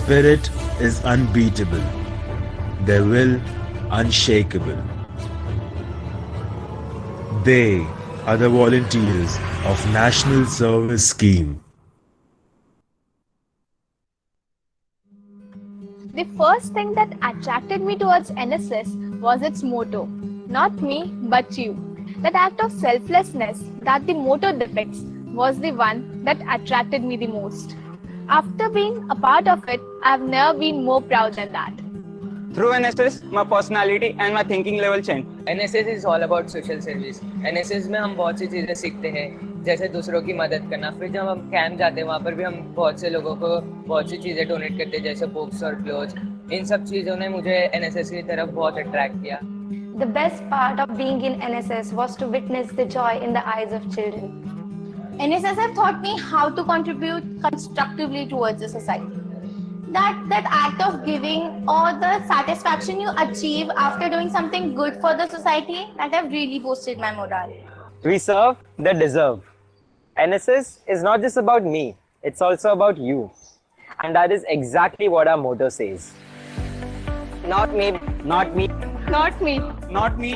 spirit is unbeatable, their will unshakable. They are the volunteers of National Service Scheme. The first thing that attracted me towards NSS was its motto, not me, but you. That act of selflessness that the motto depicts was the one that attracted me the most. After being a part of it, I've never been more proud than that. Through NSS, my personality and my thinking level changed. NSS is all about social service. NSS में हम बहुत सी चीज़ें सीखते हैं, जैसे दूसरों की मदद करना. फिर जब हम कैंप जाते हैं, वहाँ पर भी हम बहुत से लोगों को बहुत सी चीज़ें डोनेट करते हैं, जैसे बुक्स और क्लोथ्स. इन सब चीज़ों ने मुझे NSS की तरफ बहुत अट्रैक्ट किया. The best part of being in NSS was to witness the joy in the eyes of children. NSS have taught me how to contribute constructively towards the society. That act of giving or the satisfaction you achieve after doing something good for the society, that have really boosted my morale. We serve the deserve. NSS is not just about me, it's also about you. And that is exactly what our motto says. Not me, not me, Not me. not me,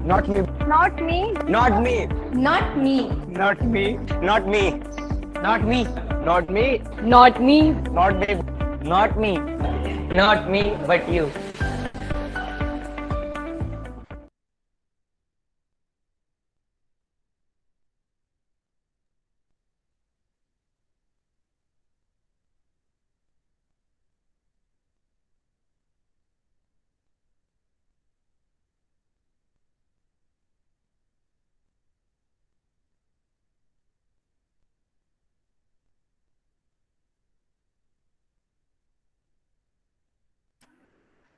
not me, Not me. not me, Not me. not me, not me, not me, not me, Not me. not me, not me, Not me, but you.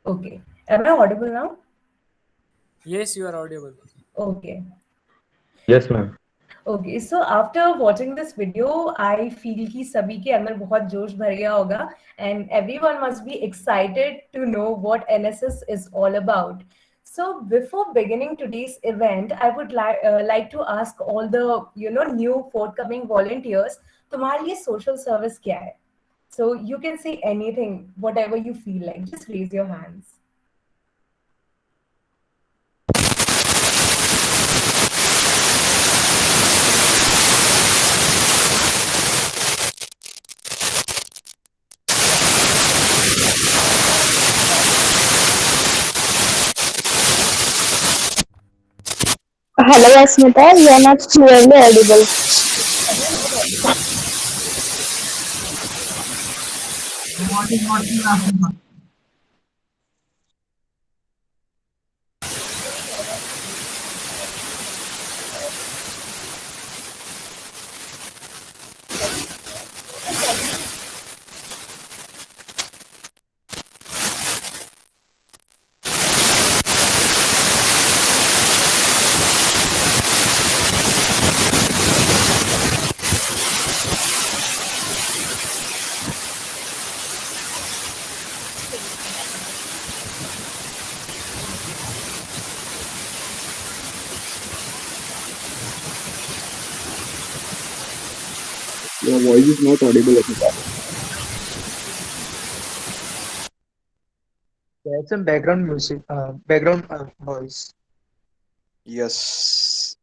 Okay. Am I audible now? Yes, you are audible. Okay. Yes, ma'am. Okay. So after watching this video, I feel कि सभी के अंदर बहुत जोश भर गया होगा, and everyone must be excited to know what NSS is all about. So before beginning today's event, I would like to ask all the new forthcoming volunteers, तुम्हारे लिए social service क्या है? So you can say anything, whatever you feel like. Just raise your hands. Hello, Asmita. You are not clearly audible. Your voice is not audible, Asmita. There's some background music, background noise. Yes.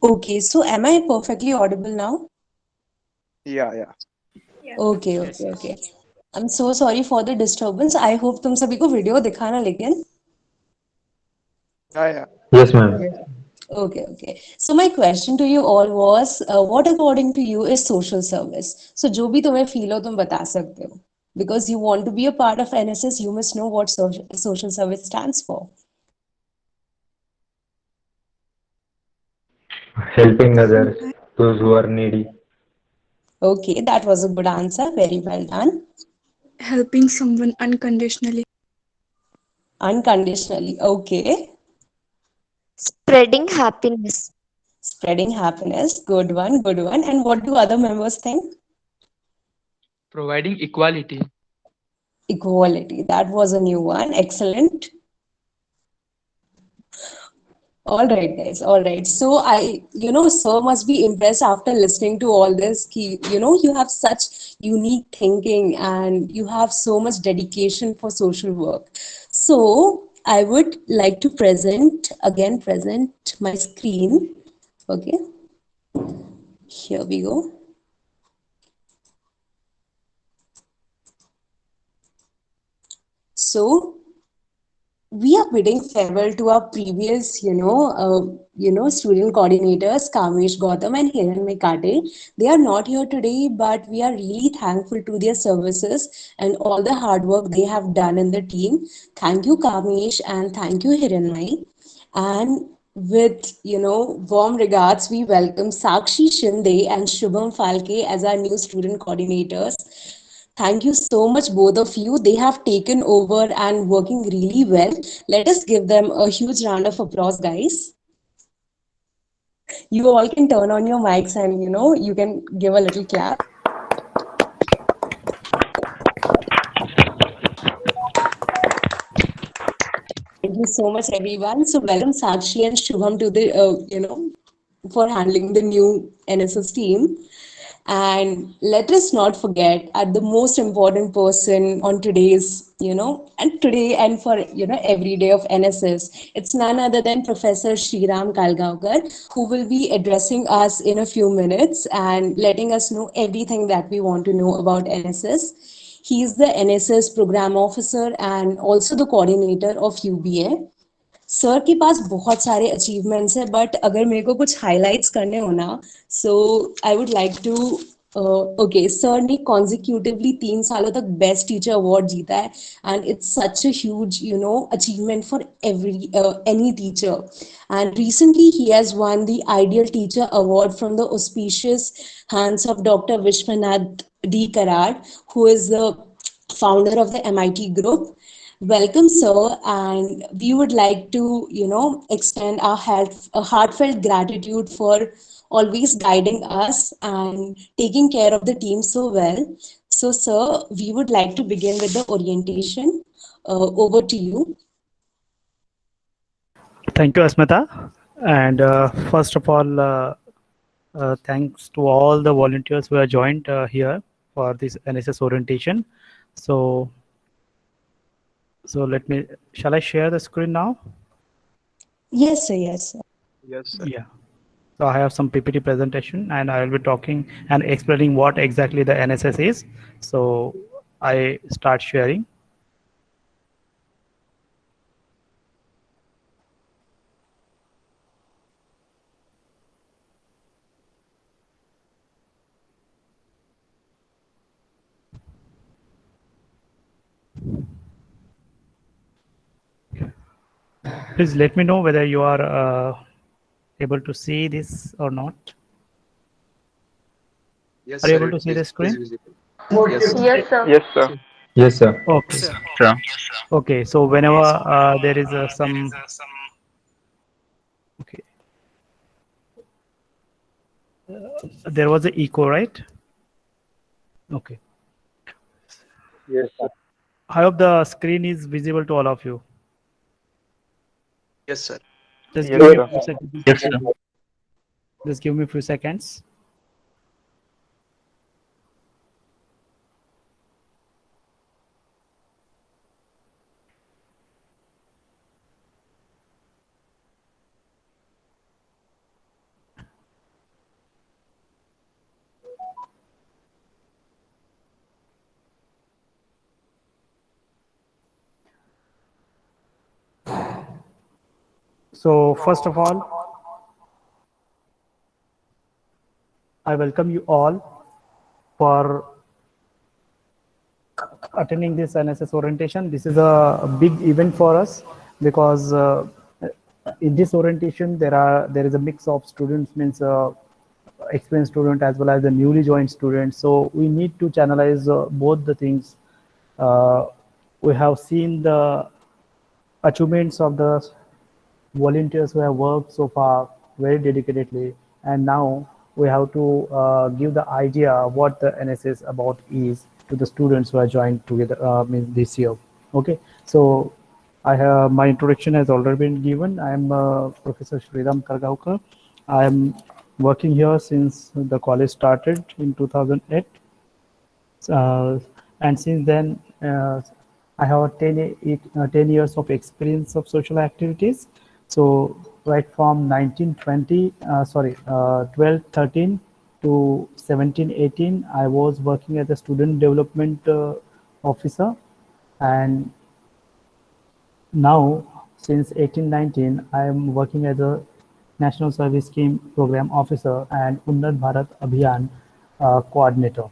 Okay, so am I perfectly audible now? Yeah. Okay, okay. I'm so sorry for the disturbance. I hope तुम सभी को video दिखा ना लेकिन. Yeah. Yes, ma'am. Okay. So my question to you all was, what according to you is social service? So जो भी तुम्हें feel हो तुम बता सकते हो. because you want to be a part of NSS, you must know what social service stands for. Helping others, those who are needy. Okay, that was a good answer. Very well done. Helping someone unconditionally. Unconditionally. Okay. Spreading happiness. Spreading happiness. Good one. Good one. And what do other members think? Providing equality. Equality. That was a new one. Excellent. All right, guys. All right. So sir must be impressed after listening to all this. You have such unique thinking and you have so much dedication for social work. So I would like to present my screen. Okay. Here we go. So we are bidding farewell to our previous, student coordinators, Kamesh Gautam and Hiranmay Kade. They are not here today, but we are really thankful to their services and all the hard work they have done in the team. Thank you, Kamesh, and thank you, Hiranmay. And with, warm regards, we welcome Sakshi Shinde and Shubham Falke as our new student coordinators. Thank you so much, both of you. They have taken over and working really well. Let us give them a huge round of applause, guys. You all can turn on your mics and, you can give a little clap. Thank you so much, everyone. So welcome Sakshi and Shubham to the, for handling the new NSS team. And let us not forget at the most important person on today's, and today and for, every day of NSS, it's none other than Professor Sriram Kalgaonkar, who will be addressing us in a few minutes and letting us know everything that we want to know about NSS. He is the NSS program officer and also the coordinator of UBA. Sir के पास बहुत सारे achievements है but अगर मेरे को कुछ highlights करने हो ना so I would like to okay sir ने कॉन्जिक्यूटिवली 3 सालों तक बेस्ट टीचर अवार्ड जीता है and it's such a huge achievement for every any teacher and recently he has won the ideal teacher award from the auspicious hands of doctor Vishwanath D Karad who is the founder of the MIT group. Welcome, sir, and we would like to, extend our heartfelt gratitude for always guiding us and taking care of the team so well. So, sir, we would like to begin with the orientation. Over to you. Thank you, Asmita. And first of all, thanks to all the volunteers who have joined here for this NSS orientation. So shall I share the screen now? Yes, sir. Yes, sir. Yes, sir. Yeah. So I have some PPT presentation and I will be talking and explaining what exactly the NSS is. So I start sharing. Please let me know whether you are able to see this or not. Yes, are you sir, able to see the screen? Yes, sir. Yes, sir. Yes, sir. Yes, sir. Okay. Sure. Okay. So whenever there is some. Okay. There was an echo, right? Okay. Yes, sir. I hope the screen is visible to all of you. Yes, sir. Just Yes, give me sir. a few seconds. Yes, sir. Just give me a few seconds. So first of all, I welcome you all for attending this NSS orientation. This is a big event for us because in this orientation there is a mix of students, means experienced student as well as the newly joined students. So we need to channelize both the things. We have seen the achievements of the volunteers who have worked so far very dedicatedly, and now we have to give the idea of what the NSS about is to the students who are joined together means this year. Okay, so I have my introduction has already been given. I am Professor Shriram Kargaonkar. I am working here since the college started in 2008, and since then I have 10 years of experience of social activities. So right from 12, 13 to 17, 18, I was working as a student development officer, and now since 18, 19, I am working as a National Service Scheme Program Officer and Unnat Bharat Abhiyan Coordinator.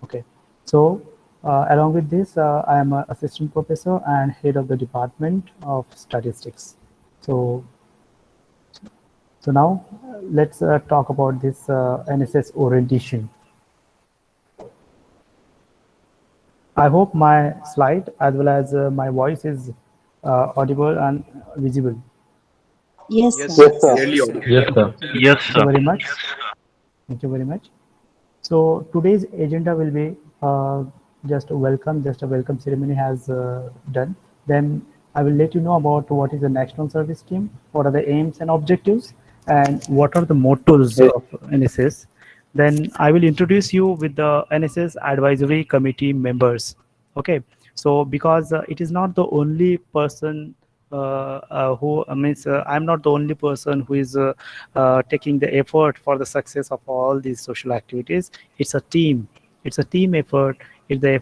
Okay, so along with this, I am an assistant professor and head of the Department of Statistics. So now let's talk about this NSS orientation. I hope my slide as well as my voice is audible and visible. Yes, Yes, sir. sir. Clearly audible. Yes, sir. Yes, Thank you very much. Thank you very much. So today's agenda will be just a welcome ceremony has done. Then I will let you know about what is the National Service Scheme, what are the aims and objectives, and what are the mottos of NSS. Then I will introduce you with the NSS Advisory Committee members. Okay, so because it is not the only person who means I'm not the only person who is taking the effort for the success of all these social activities. It's a team. It's a team effort. There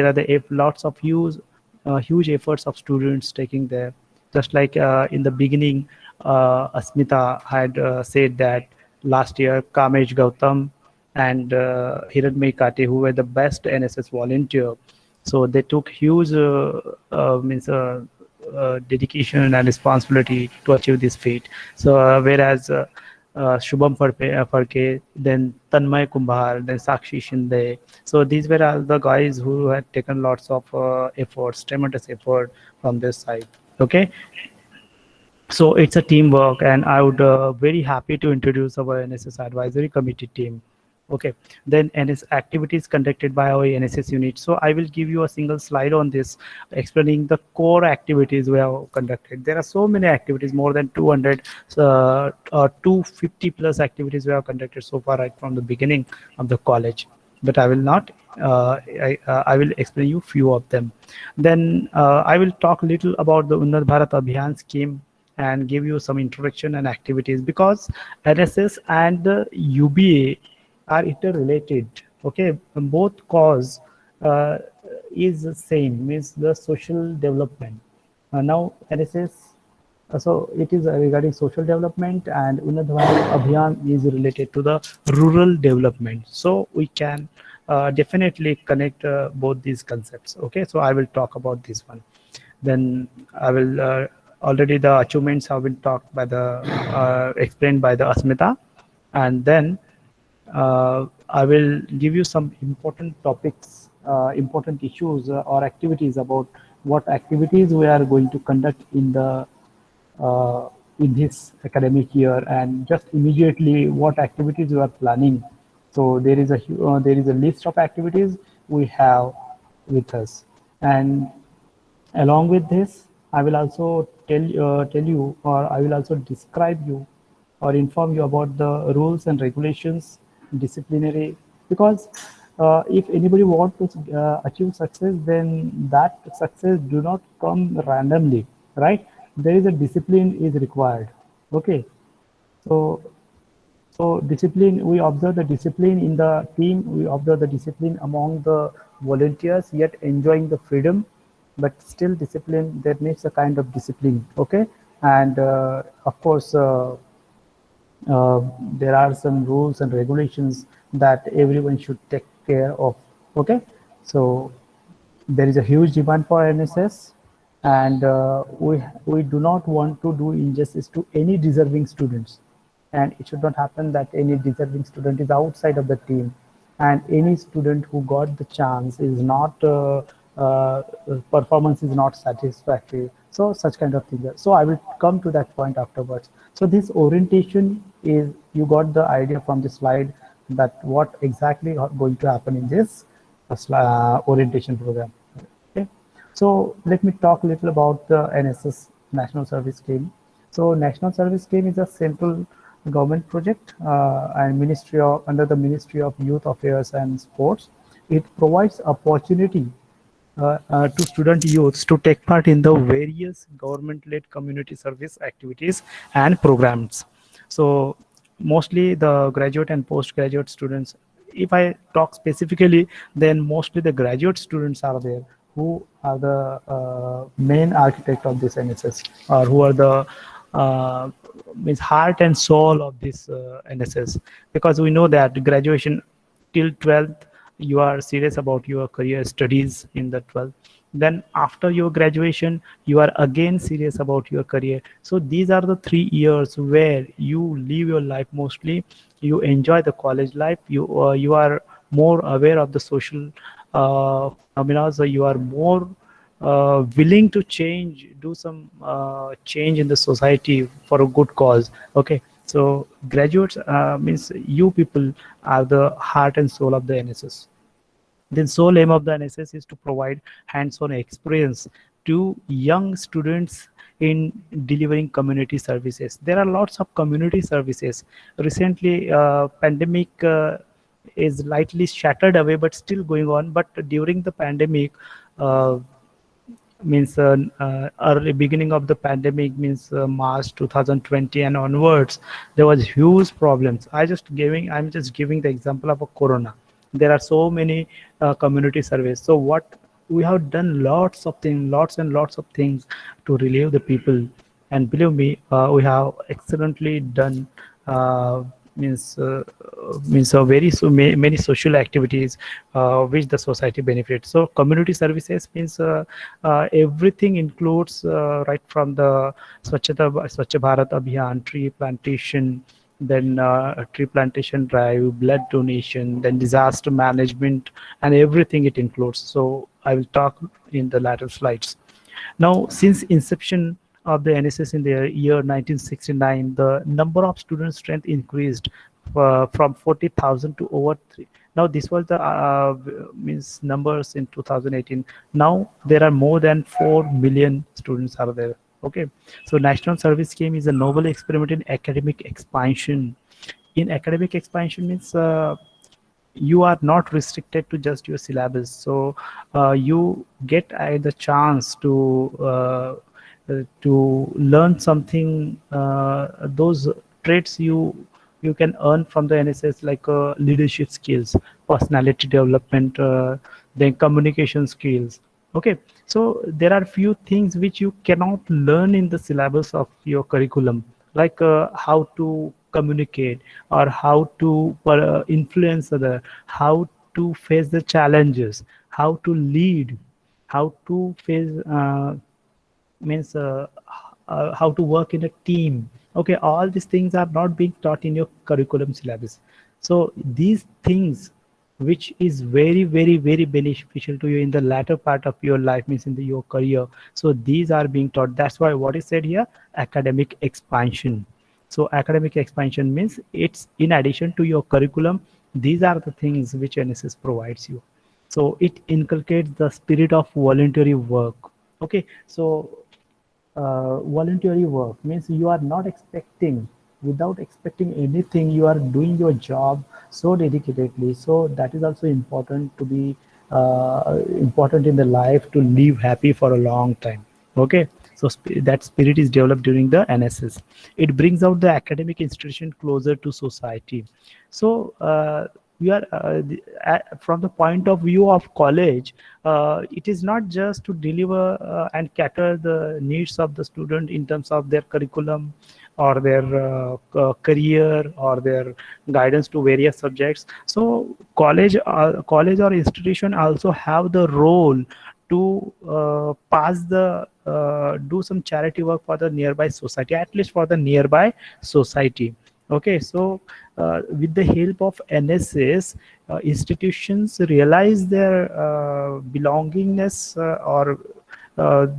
are lots of huge efforts of students taking there. Just like in the beginning, Asmita had said that last year Kamesh Gautam and Hiranmay Kate, who were the best NSS volunteer, so they took huge dedication and responsibility to achieve this feat. So whereas Shubham Farke, then Tanmay Kumbhar, then Sakshi Shinde. So these were all the guys who had taken lots of efforts, tremendous effort from this side. Okay. So it's a teamwork, and I would very happy to introduce our NSS Advisory Committee team. Okay, then NS activities conducted by our NSS unit. So I will give you a single slide on this, explaining the core activities we have conducted. There are so many activities, more than 200, 250 plus activities we have conducted so far, right from the beginning of the college. But I will not. I will explain you few of them. Then I will talk a little about the Unnat Bharat Abhiyan scheme and give you some introduction and activities, because NSS and the UBA are interrelated. Okay, both cause is the same, means the social development. Now NSS, so it is regarding social development, and Unnat Bharat Abhiyan is related to the rural development. So we can definitely connect both these concepts. Okay, so I will talk about this one. Then I will already the achievements have been talked by the explained by the Asmita, and then I will give you some important topics, important issues or activities about what activities we are going to conduct in the in this academic year, and just immediately what activities we are planning. So there is a list of activities we have with us, and along with this, I will also tell you, or I will also describe you or inform you about the rules and regulations, disciplinary, because if anybody wants to achieve success, then that success do not come randomly, right? There is a discipline is required. Okay, so discipline, we observe the discipline in the team, we observe the discipline among the volunteers, yet enjoying the freedom, but still discipline, that makes a kind of discipline. Okay, and of course there are some rules and regulations that everyone should take care of. Okay, so there is a huge demand for NSS, and we do not want to do injustice to any deserving students, and it should not happen that any deserving student is outside of the team, and any student who got the chance is not performance is not satisfactory, so such kind of things. So I will come to that point afterwards. So this orientation is, you got the idea from the slide that what exactly going to happen in this orientation program. Okay, so let me talk a little about the NSS, National Service Scheme. So National Service Scheme is a central government project and under the Ministry of Youth Affairs and Sports. It provides opportunity to student youths to take part in the various government-led community service activities and programs. So mostly the graduate and postgraduate students, if I talk specifically, then mostly the graduate students are there who are the main architect of this NSS, or who are the means heart and soul of this NSS, because we know that graduation till 12th you are serious about your career studies in the 12th, then after your graduation you are again serious about your career. So these are the 3 years where you live your life, mostly you enjoy the college life, you are more aware of the social phenomena, so you are more willing to do some change in the society for a good cause. Okay, so graduates means you people are the heart and soul of the NSS. The sole aim of the NSS is to provide hands-on experience to young students in delivering community services. There are lots of community services. Recently, pandemic is lightly shattered away, but still going on. But during the pandemic, means early beginning of the pandemic, means March 2020 and onwards, there was huge problems. I'm just giving the example of a corona. There are so many community surveys. So what we have done, lots and lots of things to relieve the people, and believe me, we have excellently done means many social activities which the society benefits. So community services means everything includes right from the Swachh Bharat Abhiyan, tree plantation, then tree plantation drive, blood donation, then disaster management, and everything it includes. So I will talk in the later slides. Now, since inception of the NSS in the year 1969, the number of student strength increased from 40,000 to over 3. Now this was the means numbers in 2018. Now there are more than 4 million students are there. Okay, so National Service Scheme is a novel experiment in academic expansion. In academic expansion means you are not restricted to just your syllabus. So you get the chance to learn something, those traits you can earn from the NSS, like leadership skills, personality development, then communication skills. Okay, so there are few things which you cannot learn in the syllabus of your curriculum, like how to communicate, or how to influence other, how to face the challenges, how to lead, how to face means how to work in a team. Okay, all these things are not being taught in your curriculum syllabus. So these things which is very beneficial to you in the latter part of your life, means in your career, so these are being taught. That's why what is said here, academic expansion. So academic expansion means it's in addition to your curriculum, these are the things which NSS provides you. So it inculcates the spirit of voluntary work. Okay, so voluntary work means you are not without expecting anything, you are doing your job so dedicatedly. So that is also important to be important in the life, to live happy for a long time. Okay, so that spirit is developed during the NSS. It brings out the academic institution closer to society. So we are from the point of view of college, it is not just to deliver and cater the needs of the student in terms of their curriculum or their career or their guidance to various subjects. So college or institution also have the role to do some charity work for the nearby society, at least for the nearby society. Okay, so with the help of NSS, institutions realize their belongingness or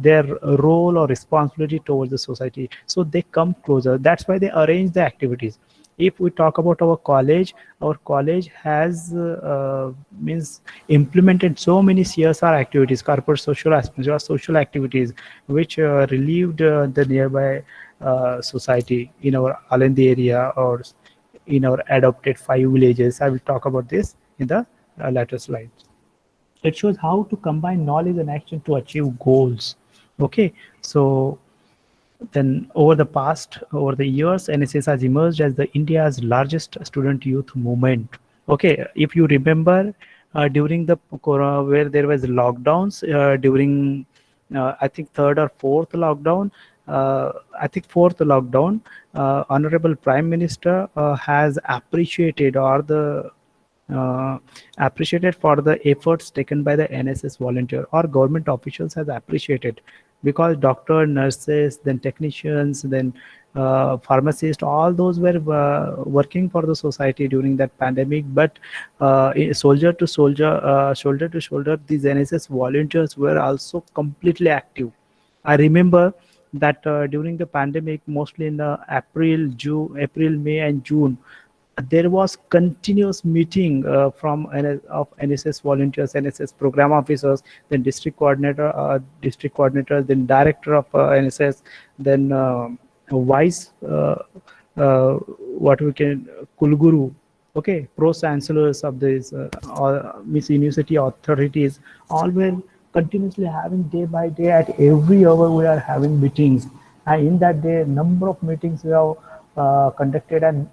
their role or responsibility towards the society, so they come closer. That's why they arrange the activities. If we talk about our college has means implemented so many CSR activities, corporate social activities, which relieved the nearby society in our Alandi area or in our adopted 5 villages. I will talk about this in the later slides. It shows how to combine knowledge and action to achieve goals. Okay, so then over the years, NSS has emerged as the India's largest student youth movement. Okay, if you remember during the corona, where there was lockdowns during I think third or fourth lockdown, Honorable Prime Minister has appreciated appreciated for the efforts taken by the NSS volunteer, or government officials has appreciated, because doctor, nurses, then technicians, then pharmacists, all those were working for the society during that pandemic. But shoulder to shoulder, these NSS volunteers were also completely active. I remember that during the pandemic, mostly in April, May and June, there was continuous meeting of NSS volunteers, NSS program officers, then district coordinator, then director of NSS, then vice Kulguru, okay, pro chancellors of these Miss University authorities, all were continuously having day by day, at every hour we are having meetings, and in that day number of meetings we have conducted, and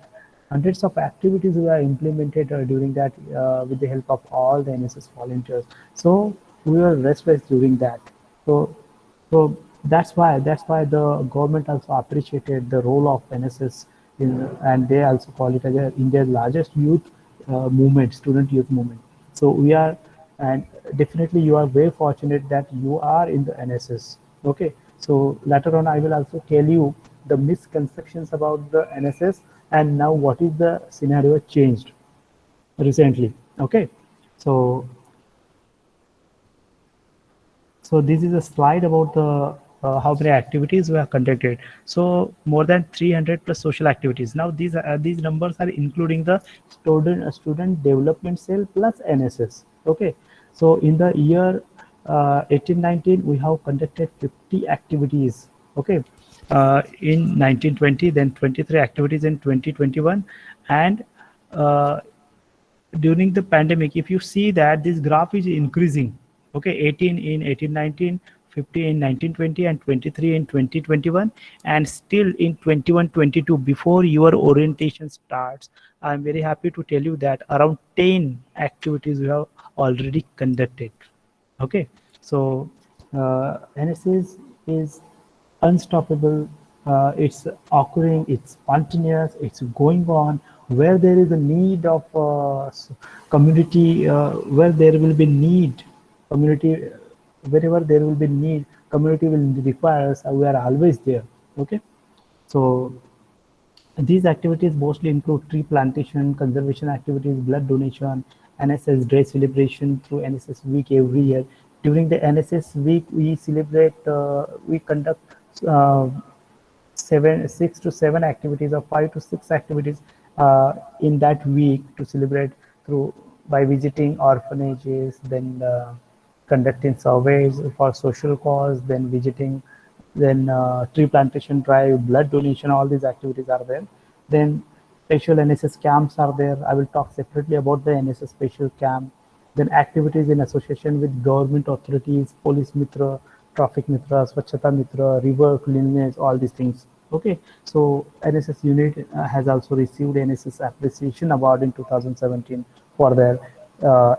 hundreds of activities were implemented during that with the help of all the NSS volunteers. So we were restless during that. So that's why the government also appreciated the role of NSS and they also call it as India's largest youth movement, student youth movement. So we are, and definitely you are very fortunate that you are in the NSS. Okay, so later on I will also tell you the misconceptions about the NSS, and now what is the scenario changed recently. Okay, so this is a slide about the how many activities were conducted. So more than 300 plus social activities. Now these numbers are including the student development cell plus NSS. Okay, so in the year 18-19 we have conducted 50 activities. Okay, in 1920, then 23 activities in 2021, and during the pandemic, if you see that this graph is increasing. Okay, 18 in 18-19, 50 in 1920, and 23 in 2021, and still in 21-22, before your orientation starts, I'm very happy to tell you that around 10 activities we have already conducted. Okay, so NSS is unstoppable, it's occurring, it's spontaneous, it's going on. Where there is a need of community, where there will be need, community, wherever there will be need, community will require us, we are always there. Okay, so these activities mostly include tree plantation, conservation activities, blood donation, NSS Day celebration through NSS Week every year. During the NSS Week, we celebrate, we conduct 6 to 7 activities or 5 to 6 activities in that week to celebrate by visiting orphanages, then conducting surveys for social cause, then visiting, then tree plantation drive, blood donation, all these activities are there. Then special NSS camps are there. I will talk separately about the NSS special camp. Then activities in association with government authorities, police mitra, traffic mitra, Swachhata mitra, river cleanliness, all these things. Okay, so NSS unit has also received NSS Appreciation Award in 2017 for their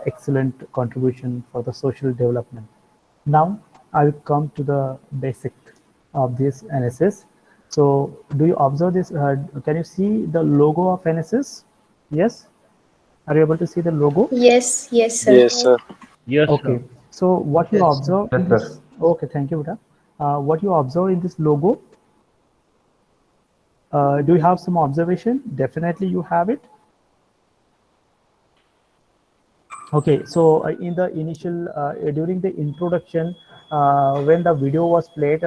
excellent contribution for the social development. Now I will come to the basic of this NSS. So do you observe this? Can you see the logo of NSS? Yes? Are you able to see the logo? Yes, yes, sir. Yes, sir. Yes. Okay. So what you Yes. observe in Yes, this? sir. Okay, thank you, Beta. What you observe in this logo? Do you have some observation? Definitely you have it. Okay, so in the initial, during the introduction, when the video was played,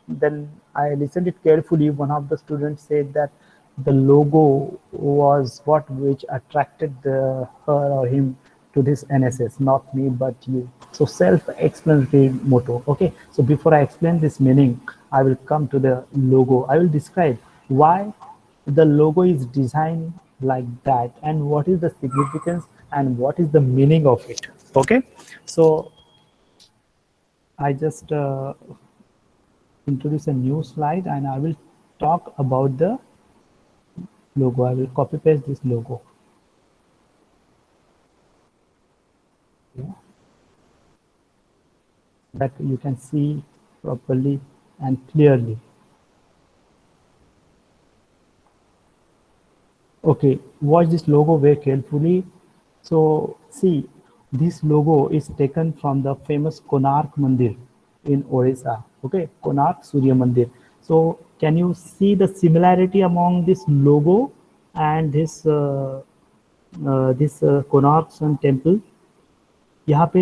then I listened it carefully. One of the students said that the logo was what which attracted her or him to this NSS, not me, but you. So self-explanatory motto. Okay, so before I explain this meaning, I will come to the logo. I will describe why the logo is designed like that and what is the significance and what is the meaning of it. Okay, so I just introduce a new slide and I will talk about the logo. I will copy paste this logo. Yeah. That you can see properly and clearly. Okay, watch this logo very carefully. So see, this logo is taken from the famous Konark Mandir in Odisha. Okay, Konark Surya Mandir. So can you see the similarity among this logo and this Konark Sun Temple? यहाँ पे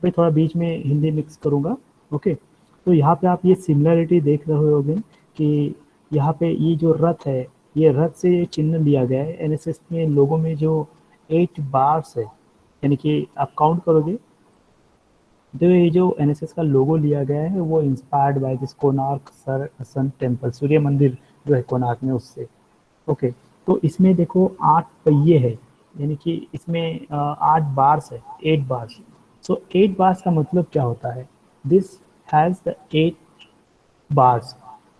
मैं थोड़ा बीच में Hindi mix करूँगा. Okay, तो यहाँ पे आप ये सिमिलरिटी देख रहे होंगे कि यहाँ पे ये जो रथ है, ये रथ से चिन्ह लिया गया है. एनएसएस में लोगों में जो 8 बार्स है, यानी कि आप काउंट करोगे तो ये जो एनएसएस का लोगो लिया गया है वो inspired by this Konark sun temple, सूर्य मंदिर जो है कोणार्क में, उससे. ओके, तो इसमें देखो 8 पहिए है, यानी कि इसमें 8 बार्स है, 8 बार्स. सो 8 बार्स का मतलब क्या होता है? This has the 8 bars.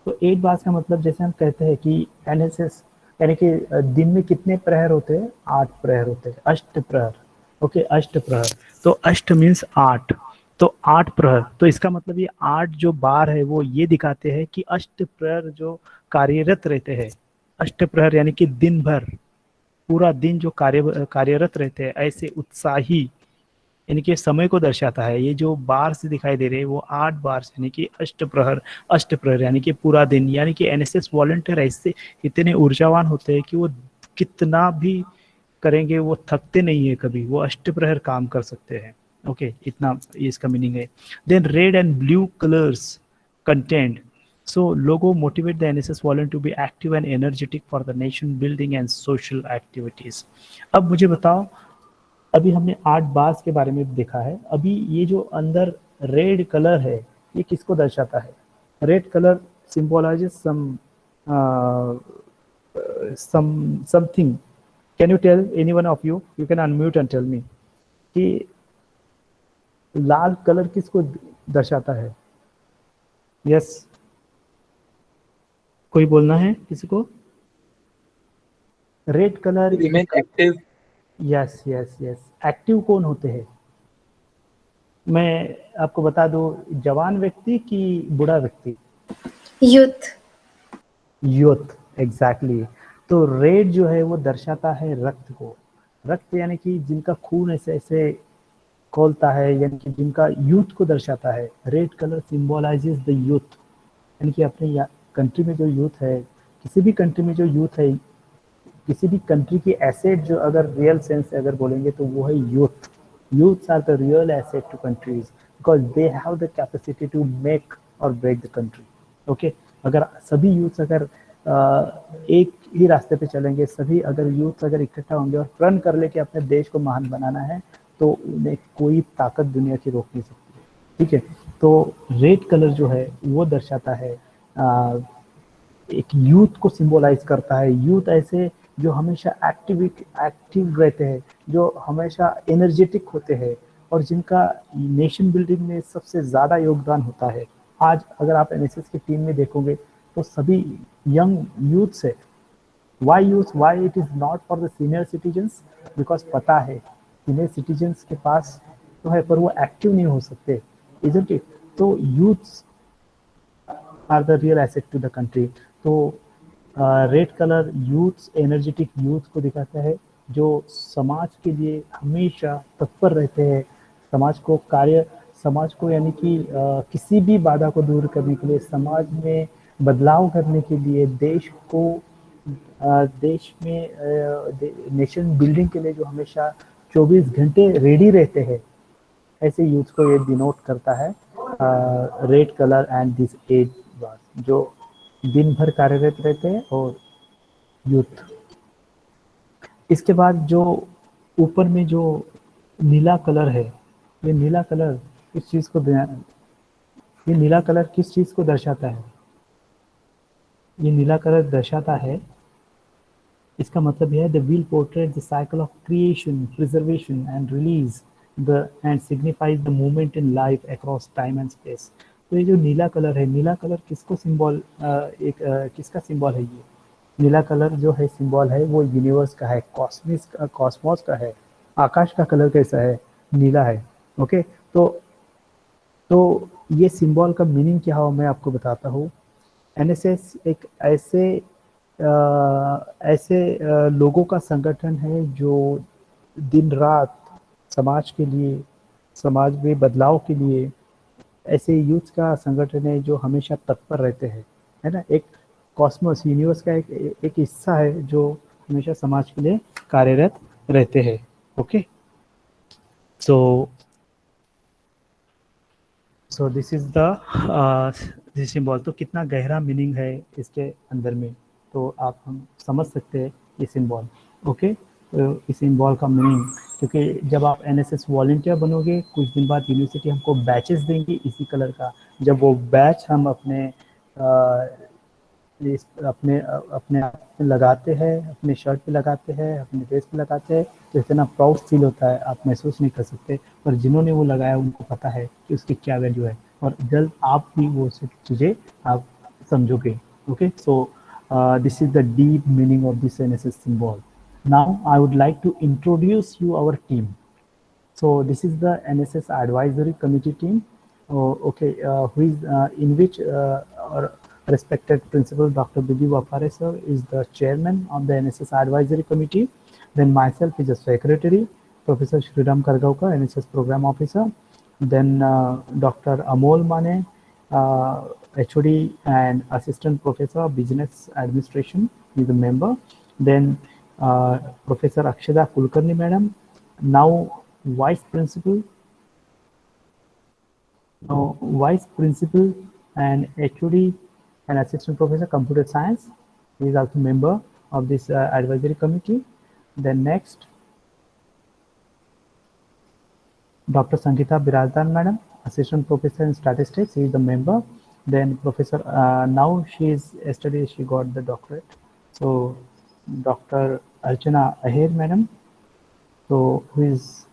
तो 8 बार्स का मतलब जैसे हम कहते हैं कि एनएसएस, यानी कि दिन में कितने प्रहर होते हैं? 8 प्रहर होते हैं, अष्ट प्रहर. ओके, अष्ट प्रहर. तो अष्ट मीन्स 8, तो 8 प्रहर. तो इसका मतलब ये 8 जो बार है वो ये दिखाते हैं कि अष्ट प्रहर जो कार्यरत रहते हैं. अष्ट प्रहर यानी कि दिन भर, पूरा दिन जो कार्यरत रहते हैं, ऐसे उत्साही, यानी कि समय को दर्शाता है. ये जो बार से दिखाई दे रहे हैं वो 8 बार यानी कि अष्ट प्रहर यानी कि पूरा दिन. यानी कि एनएसएस वॉलंटियर ऐसे इतने ऊर्जावान होते हैं कि वो कितना भी करेंगे वो थकते नहीं है कभी, वो अष्ट प्रहर काम कर सकते हैं. ओके, इतना इसका मीनिंग है. Then red and blue colours content. So logo motivate the NSS volunteer to be active and energetic for the nation building and social activities. अब मुझे बताओ, अभी हमने 8 बार्स के बारे में देखा है. अभी ये जो अंदर रेड कलर है ये किसको दर्शाता है? Red colour symbolizes something. Can you tell any one of you? You can unmute and tell me कि लाल कलर किसको दर्शाता है? यस, कोई बोलना है किसी को? Red colour remain active. Yes yes yes. Active कौन होते हैं? मैं आपको बता दूं, जवान व्यक्ति कि बूढ़ा व्यक्ति? यूथ. Youth, exactly. तो रेड जो है वो दर्शाता है रक्त को. रक्त यानी कि जिनका खून ऐसे ऐसे खोलता है, यानी कि जिनका यूथ को दर्शाता है. Red colour symbolizes the youth, यानी कि अपने कंट्री में जो यूथ है, किसी भी कंट्री में जो यूथ है, किसी भी कंट्री की एसेट जो अगर रियल सेंस से अगर बोलेंगे तो वो है youth. Youths are the real asset to countries because they have the capacity to make और ब्रेक द कंट्री. ओके, अगर सभी यूथ्स अगर एक ही रास्ते पे चलेंगे, सभी अगर यूथ अगर इकट्ठा होंगे और प्रण कर ले कि अपने देश को महान बनाना है, तो उन्हें कोई ताकत दुनिया की रोक नहीं सकती. ठीक है, तो रेड कलर जो है वो दर्शाता है एक यूथ को सिंबलाइज करता है. यूथ ऐसे जो हमेशा एक्टिव रहते हैं, जो हमेशा एनर्जेटिक होते हैं और जिनका नेशन बिल्डिंग में सबसे ज़्यादा योगदान होता है. आज अगर आप एनएसएस की टीम में देखोगे तो सभी यंग यूथ्स है. Why youth? Why it is not for the senior citizens? Because पता है सीनियर सिटीजन्स के पास तो है पर वो एक्टिव नहीं हो सकते, इजंट इट? तो youths are the real asset to the country. तो red colour youths, energetic youth को दिखाता है जो समाज के लिए हमेशा तत्पर रहते हैं, समाज को यानी कि किसी भी बाधा को दूर करने के लिए, समाज में बदलाव करने के लिए, देश में नेशन बिल्डिंग के लिए जो हमेशा 24 घंटे रेडी रहते हैं, ऐसे यूथ को ये डिनोट करता है red colour and this age bar, जो दिन भर कार्यरत रहते हैं और यूथ। इसके बाद जो ऊपर में जो नीला कलर है, ये नीला कलर किस चीज को दर्शाता है? ये नीला कलर दर्शाता है, इसका मतलब यह है the wheel portrait the cycle of creation, preservation and release and signifies the movement in life across time and space. तो ये जो नीला कलर है, नीला कलर किसका सिंबल है? ये नीला कलर जो है सिंबल है वो यूनिवर्स का है, कॉस्मोस का है। आकाश का कलर कैसा है? नीला है। ओके, तो ये सिंबल का मीनिंग क्या हो मैं आपको बताता हूँ। एनएसएस एक ऐसे लोगों का संगठन है जो दिन रात समाज के लिए, समाज में बदलाव के लिए, ऐसे यूथ का संगठन है जो हमेशा तत्पर रहते हैं, है ना। एक कॉस्मोस यूनिवर्स का एक हिस्सा है जो हमेशा समाज के लिए कार्यरत रहते हैं। Okay, so this is the symbol. तो कितना गहरा मीनिंग है इसके अंदर में, तो आप हम समझ सकते हैं ये सिंबल। ओके, तो इस सिंबल का मीनिंग, क्योंकि जब आप एनएसएस वॉलंटियर बनोगे, कुछ दिन बाद यूनिवर्सिटी हमको बैचेस देंगी इसी कलर का। जब वो बैच हम अपने आप में लगाते हैं, अपने शर्ट पे लगाते हैं, अपने ड्रेस पे लगाते हैं, तो इतना प्राउड फील होता है, आप महसूस नहीं कर सकते। पर जिन्होंने वो लगाया उनको पता है कि उसकी क्या वैल्यू है, और जल्द आप भी वो सब चीज़ें आप समझोगे। Okay, so this is the deep meaning of this NSS symbol. Now I would like to introduce you our team. So this is the NSS advisory committee team. Who is in which our respected principal Dr. Bibi Wapare sir is the chairman of the NSS advisory committee. Then myself is a secretary, Professor Shriram Kargaukar, NSS program officer. Then Dr. Amol Mane, HOD and Assistant Professor Business Administration is a member. Then Professor Akshada Kulkarni Madam, now Vice Principal and HOD and Assistant Professor Computer Science. He is also member of this advisory committee. Then next, Dr. Sangeeta Birazdar Madam, Assistant Professor in Statistics. He is the member. Then Professor, now yesterday she got the doctorate. So Dr. Archana Aher Madam, so who is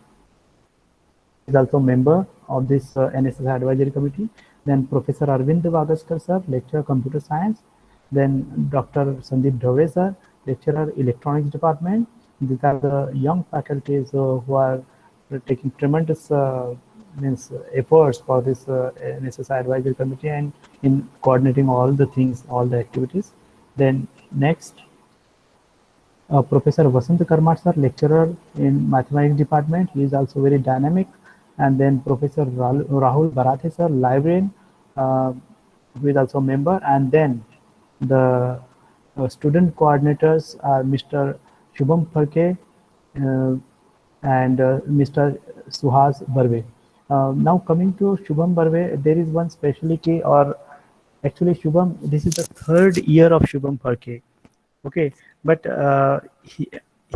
also member of this NSS advisory committee. Then Professor Arvind Vagaskar sir, lecturer computer science. Then Dr. Sandeep Dhave sir, lecturer electronics department. These are the young faculties who are taking tremendous efforts for this NSS advisory committee and in coordinating all the things, all the activities. Then next, Professor Vasant Karmat sir, lecturer in mathematics department. He is also very dynamic. And then Professor Rahul Barathe sir, librarian, who is also a member. And then the student coordinators are Mr. Shubham Pharke and Mr. Suhas Barve. Now coming to Shubham Barve, there is one specialty, or actually Shubham, this is the third year of Shubham Pharke. Okay, but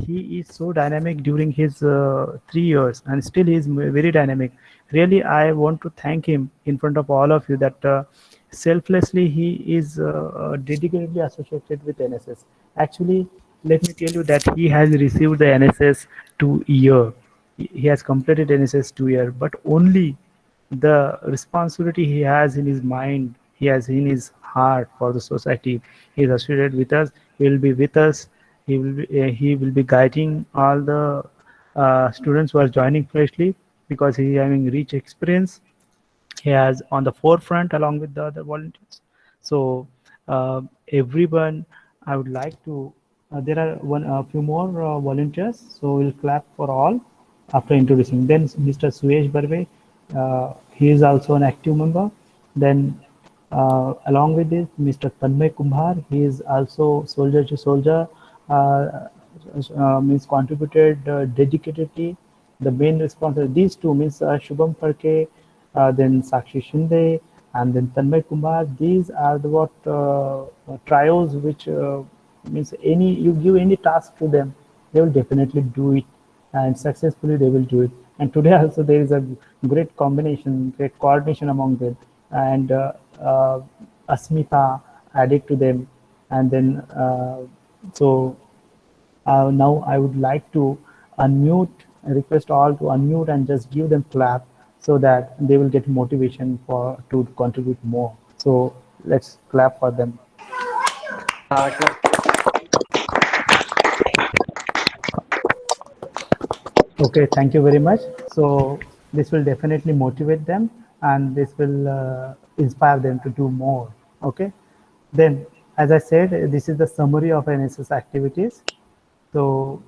he is so dynamic during his 3 years, and still he is very dynamic. Really, I want to thank him in front of all of you that selflessly he is dedicatedly associated with NSS. Actually, let me tell you that he has received the NSS 2 year. He has completed NSS 2 year, but only the responsibility he has in his mind, he has in his heart for the society. He is associated with us. He will be with us. He will be guiding all the students who are joining freshly, because he is having rich experience. He has on the forefront along with the other volunteers. So everyone, I would like to. There are a few more volunteers, so we'll clap for all. after introducing. Then Mr. Suyesh Barve, he is also an active member. Then along with this, Mr. Tanmay Kumbhar, he is also soldier to soldier, means contributed dedicatedly. The main responsible, these two means Shubham Parke, then Sakshi Shinde, and then Tanmay Kumbhar. These are the what trios which means any you give any task to them, they will definitely do it, and successfully they will do it. And today also there is a great combination, great coordination among them, and Asmita added to them, and then now I would like to request all to unmute and just give them clap so that they will get motivation to contribute more. So let's clap for them. Okay, thank you very much. So this will definitely motivate them, and this will inspire them to do more. Okay. Then, as I said, this is the summary of NSS activities. So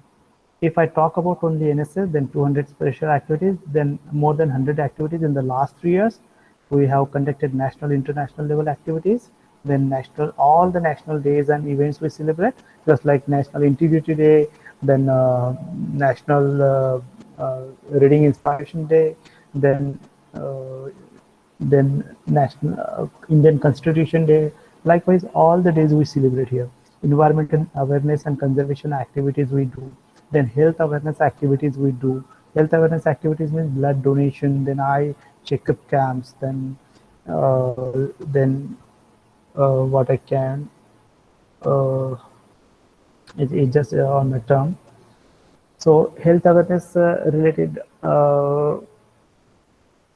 if I talk about only NSS, then 200 special activities, then more than 100 activities in the last 3 years. We have conducted national, international level activities. Then all the national days and events we celebrate, just like National Integrity Day, then National Reading Inspiration Day, then National Indian Constitution Day. Likewise, all the days we celebrate here. Environmental awareness and conservation activities we do. Then health awareness activities we do. Health awareness activities means blood donation, then eye checkup camps, then what I can, it's just on the term. So health awareness related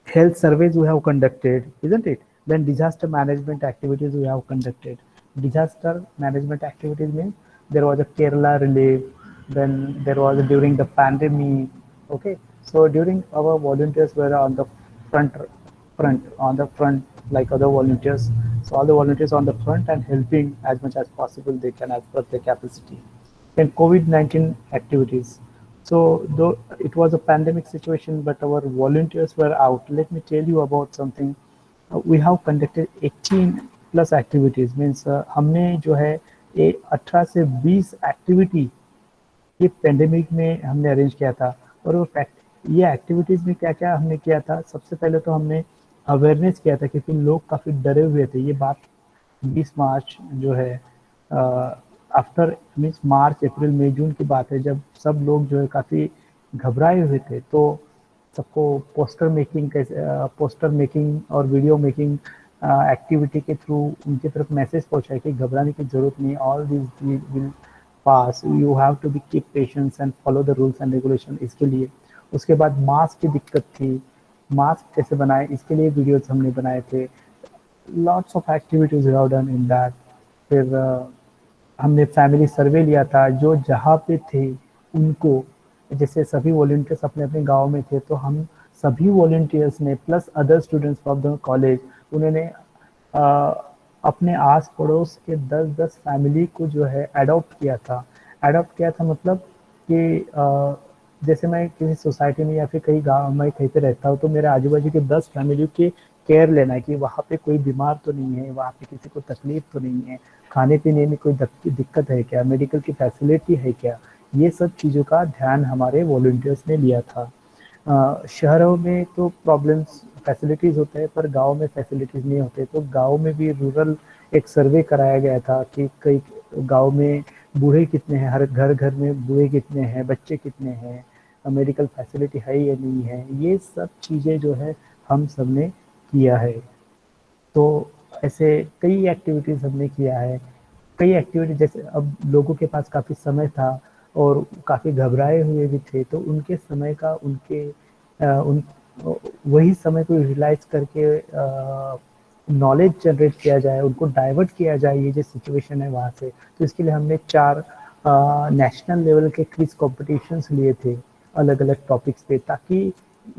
health surveys we have conducted, isn't it? Then disaster management activities we have conducted. Disaster management activities means there was a Kerala relief, then there was during the pandemic. Okay, so during our volunteers were on the front like other volunteers. So all the volunteers on the front and helping as much as possible they can as per their capacity. Then COVID-19 activities. So though it was a pandemic situation, but our volunteers were out. Let me tell you about something. We have conducted 18 plus activities. Means हमने जो है 18 से 20 activity ये pandemic में हमने arrange किया था. और वो ये एक्टिविटीज में क्या क्या हमने किया था. सबसे पहले तो हमने अवेयरनेस किया था क्योंकि लोग काफ़ी डरे हुए थे. ये बात 20 मार्च जो है आफ्टर मीन्स मार्च अप्रैल मई जून की बात है, जब सब लोग जो है काफ़ी घबराए हुए थे. तो सबको पोस्टर मेकिंग और वीडियो मेकिंग एक्टिविटी के थ्रू उनकी तरफ मैसेज पहुंचाए कि घबराने की जरूरत नहीं, all this will pass, you have to be keep patience and follow the rules and regulation. इसके लिए उसके बाद मास्क की दिक्कत थी, मास्क कैसे बनाए इसके लिए वीडियोस हमने बनाए थे. Lots of activities have done in that. फिर हमने फैमिली सर्वे लिया था, जो जहाँ पे थे उनको, जैसे सभी वॉलंटियर्स अपने अपने गांव में थे, तो हम सभी वॉलंटियर्स ने plus other students of the college, उन्होंने अपने आस पड़ोस के 10-10 फैमिली को जो है अडॉप्ट किया था. मतलब कि जैसे मैं किसी सोसाइटी में या फिर कहीं गांव में कहीं पे रहता हूँ, तो मेरे आजू बाजू के 10 फैमिली की केयर लेना है कि वहाँ पे कोई बीमार तो नहीं है, वहाँ पे किसी को तकलीफ तो नहीं है, खाने पीने में कोई दिक्कत है क्या, मेडिकल की फैसिलिटी है क्या. ये सब चीज़ों का ध्यान हमारे वॉलंटियर्स ने लिया था. शहरों में तो प्रॉब्लम्स फैसिलिटीज़ होते हैं, पर गांव में फैसिलिटीज़ नहीं होते. तो गांव में भी रूरल एक सर्वे कराया गया था कि कई गांव में बूढ़े कितने हैं, हर घर में बूढ़े कितने हैं, बच्चे कितने हैं, मेडिकल फैसिलिटी है या नहीं है. ये सब चीज़ें जो है हम सब ने किया है. तो ऐसे कई एक्टिविटीज़ हमने किया है. कई एक्टिविटी जैसे अब लोगों के पास काफ़ी समय था और काफ़ी घबराए हुए भी थे, तो उनके समय का वही समय को यूटिलाइज करके नॉलेज जनरेट किया जाए, उनको डाइवर्ट किया जाए ये जो सिचुएशन है वहाँ से. तो इसके लिए हमने 4 नेशनल लेवल के क्विज कॉम्पिटिशन्स लिए थे अलग अलग टॉपिक्स पे, ताकि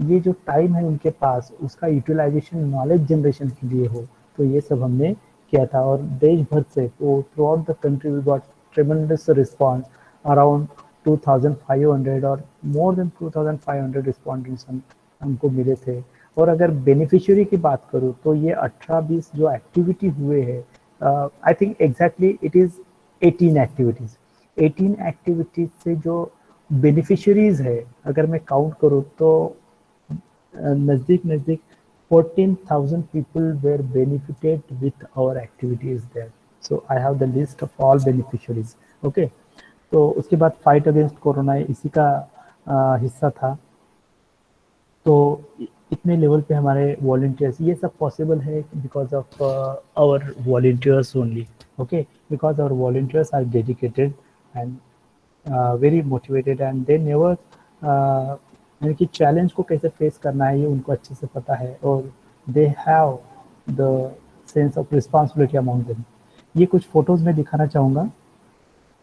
ये जो टाइम है उनके पास उसका यूटिलाइजेशन नॉलेज जनरेशन के लिए हो. तो ये सब हमने किया था. और देश भर से, तो throughout the country we got tremendous response. Around 2500 और मोर देन 2500 रिस्पॉन्डेंट्स हमको मिले थे। और अगर बेनिफिशियरी की बात करूँ तो ये 18-20 जो एक्टिविटी हुए हैं, I think exactly it is 18 activities. 18 activities से जो बेनिफिशियरीज है अगर मैं काउंट करूँ तो नज़दीक 14,000 people were benefited with our activities there. So I have the list of all beneficiaries. Okay. तो उसके बाद फाइट अगेंस्ट कोरोना इसी का हिस्सा था। तो इतने लेवल पे हमारे वॉलंटियर्स, ये सब पॉसिबल है because of our volunteers only. Okay, because our volunteers are dedicated and very motivated and they never, यानी कि चैलेंज को कैसे फेस करना है ये उनको अच्छे से पता है और दे have the sense of responsibility among them. ये कुछ फोटोज में दिखाना चाहूँगा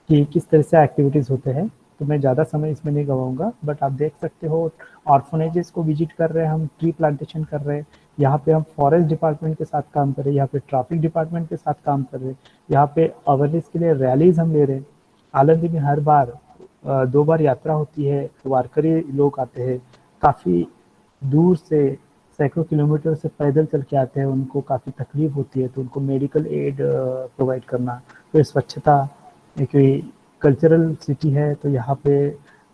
कि किस तरह से एक्टिविटीज़ होते हैं, तो मैं ज़्यादा समय इसमें नहीं गवाऊंगा, बट आप देख सकते हो ऑर्फनेजेस को विजिट कर रहे हैं हम, ट्री प्लांटेशन कर रहे हैं, यहाँ पे हम फॉरेस्ट डिपार्टमेंट के साथ काम कर रहे हैं, यहाँ पे ट्रैफिक डिपार्टमेंट के साथ काम कर रहे हैं, यहाँ पे अवेयरनेस के लिए रैलीज हम ले रहे हैं। आलंदी में हर बार 2 बार यात्रा होती है, वारकरी लोग आते हैं, काफ़ी दूर से सैकड़ों किलोमीटर से पैदल चल के आते हैं, उनको काफ़ी तकलीफ होती है, तो उनको मेडिकल एड प्रोवाइड करना। तो स्वच्छता, क्योंकि कल्चरल सिटी है तो यहाँ पे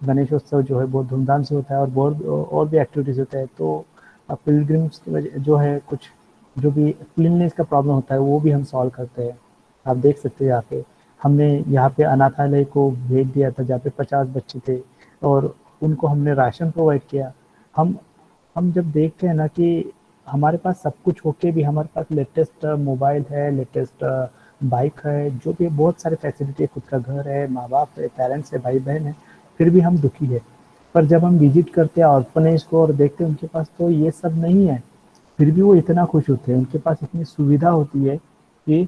गणेशोत्सव जो है बहुत धूमधाम से होता है और बहुत और भी एक्टिविटीज़ होता है। तो पिलग्रिम्स की वजह जो है कुछ जो भी क्लीननेस का प्रॉब्लम होता है वो भी हम सॉल्व करते हैं। आप देख सकते हैं यहाँ पे हमने यहाँ पे अनाथालय को भेज दिया था जहाँ पे 50 बच्चे थे और उनको हमने राशन प्रोवाइड किया। हम जब देखते हैं ना कि हमारे पास सब कुछ होके भी हमारे पास लेटेस्ट मोबाइल है, लेटेस्ट बाइक है, जो भी बहुत सारे फैसिलिटी है, खुद का घर है, माँ बाप है, पेरेंट्स है, भाई बहन है, फिर भी हम दुखी है। पर जब हम विजिट करते हैं ऑर्फनेज को और देखते हैं उनके पास तो ये सब नहीं है, फिर भी वो इतना खुश होते हैं। उनके पास इतनी सुविधा होती है कि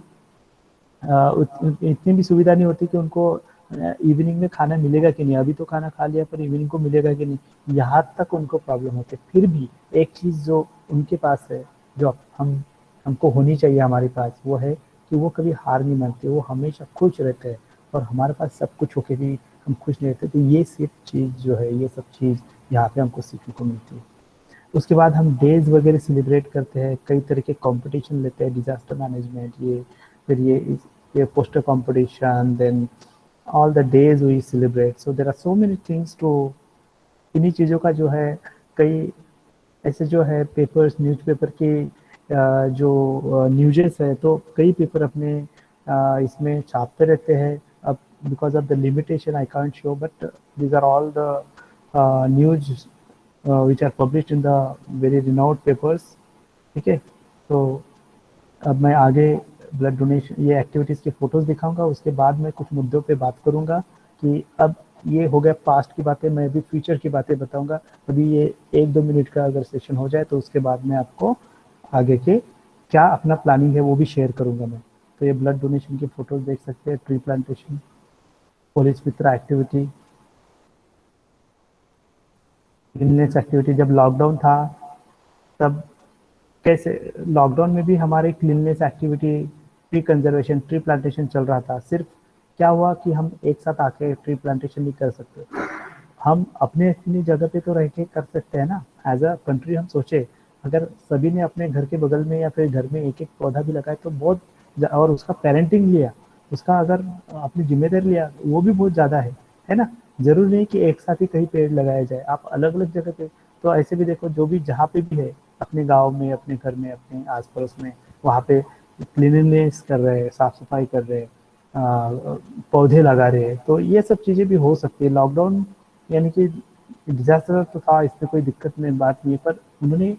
इतनी भी सुविधा नहीं होती कि उनको इवनिंग में खाना मिलेगा कि नहीं, अभी तो खाना खा लिया पर इवनिंग को मिलेगा कि नहीं, यहाँ तक उनको प्रॉब्लम होती है। फिर भी एक चीज़ जो उनके पास है, जो हमको होनी चाहिए हमारे पास, वो है कि वो कभी हार नहीं मानते, वो हमेशा खुश रहते हैं। और हमारे पास सब कुछ होके भी हम खुश नहीं रहते, तो ये सिर्फ चीज़ जो है, ये सब चीज़ यहाँ पे हमको सीखने को मिलती है। उसके बाद हम डेज वगैरह सेलिब्रेट करते हैं, कई तरह के कंपटीशन लेते हैं, डिजास्टर मैनेजमेंट, ये फिर ये poster competition, then all the days we celebrate. So there are so many things to, इन्हीं चीज़ों का जो है कई ऐसे जो है पेपर्स, न्यूज़पेपर के जो न्यूज़ेस है, तो कई पेपर अपने इसमें छापते रहते हैं। अब because of the limitation I can't show, but these are all the news which are published in the very renowned papers। ठीक है, तो अब मैं आगे ब्लड डोनेशन, ये एक्टिविटीज़ की फ़ोटोज़ दिखाऊंगा, उसके बाद मैं कुछ मुद्दों पे बात करूंगा कि अब ये हो गया पास्ट की बातें, मैं अभी फ्यूचर की बातें बताऊंगा। अभी ये 1-2 मिनट का अगर सेशन हो जाए तो उसके बाद मैं आपको आगे के क्या अपना प्लानिंग है वो भी शेयर करूँगा मैं। तो ये ब्लड डोनेशन की फ़ोटोज़ देख सकते हैं, ट्री प्लांटेशन, पुलिस मित्र एक्टिविटी, क्लीननेस एक्टिविटी। जब लॉकडाउन था तब कैसे, लॉकडाउन में भी हमारे cleanness activity, tree conservation, tree plantation चल रहा था। सिर्फ क्या हुआ कि हम एक साथ आके ट्री प्लांटेशन नहीं कर सकते, हम अपनी जगह पे तो रह के कर सकते हैं ना। एज अ कंट्री हम सोचे अगर सभी ने अपने घर के बगल में या फिर घर में एक पौधा भी लगाए तो बहुत, और उसका पेरेंटिंग लिया, उसका अगर अपनी जिम्मेदारी लिया, वो भी बहुत ज़्यादा है ना। जरूरी नहीं कि एक साथ ही कहीं पेड़ लगाया जाए, आप अलग अलग जगह पे, तो ऐसे भी देखो जो भी जहाँ पे भी है, अपने गांव में, अपने घर में, अपने आस पड़ोस में, वहाँ पे क्लीनलीनेस कर रहे हैं, साफ सफाई कर रहे हैं, पौधे लगा रहे हैं। तो ये सब चीज़ें भी हो सकती है। लॉकडाउन यानी कि डिजास्टर तो था, इसमें कोई दिक्कत नहीं, बात नहीं है, पर उन्होंने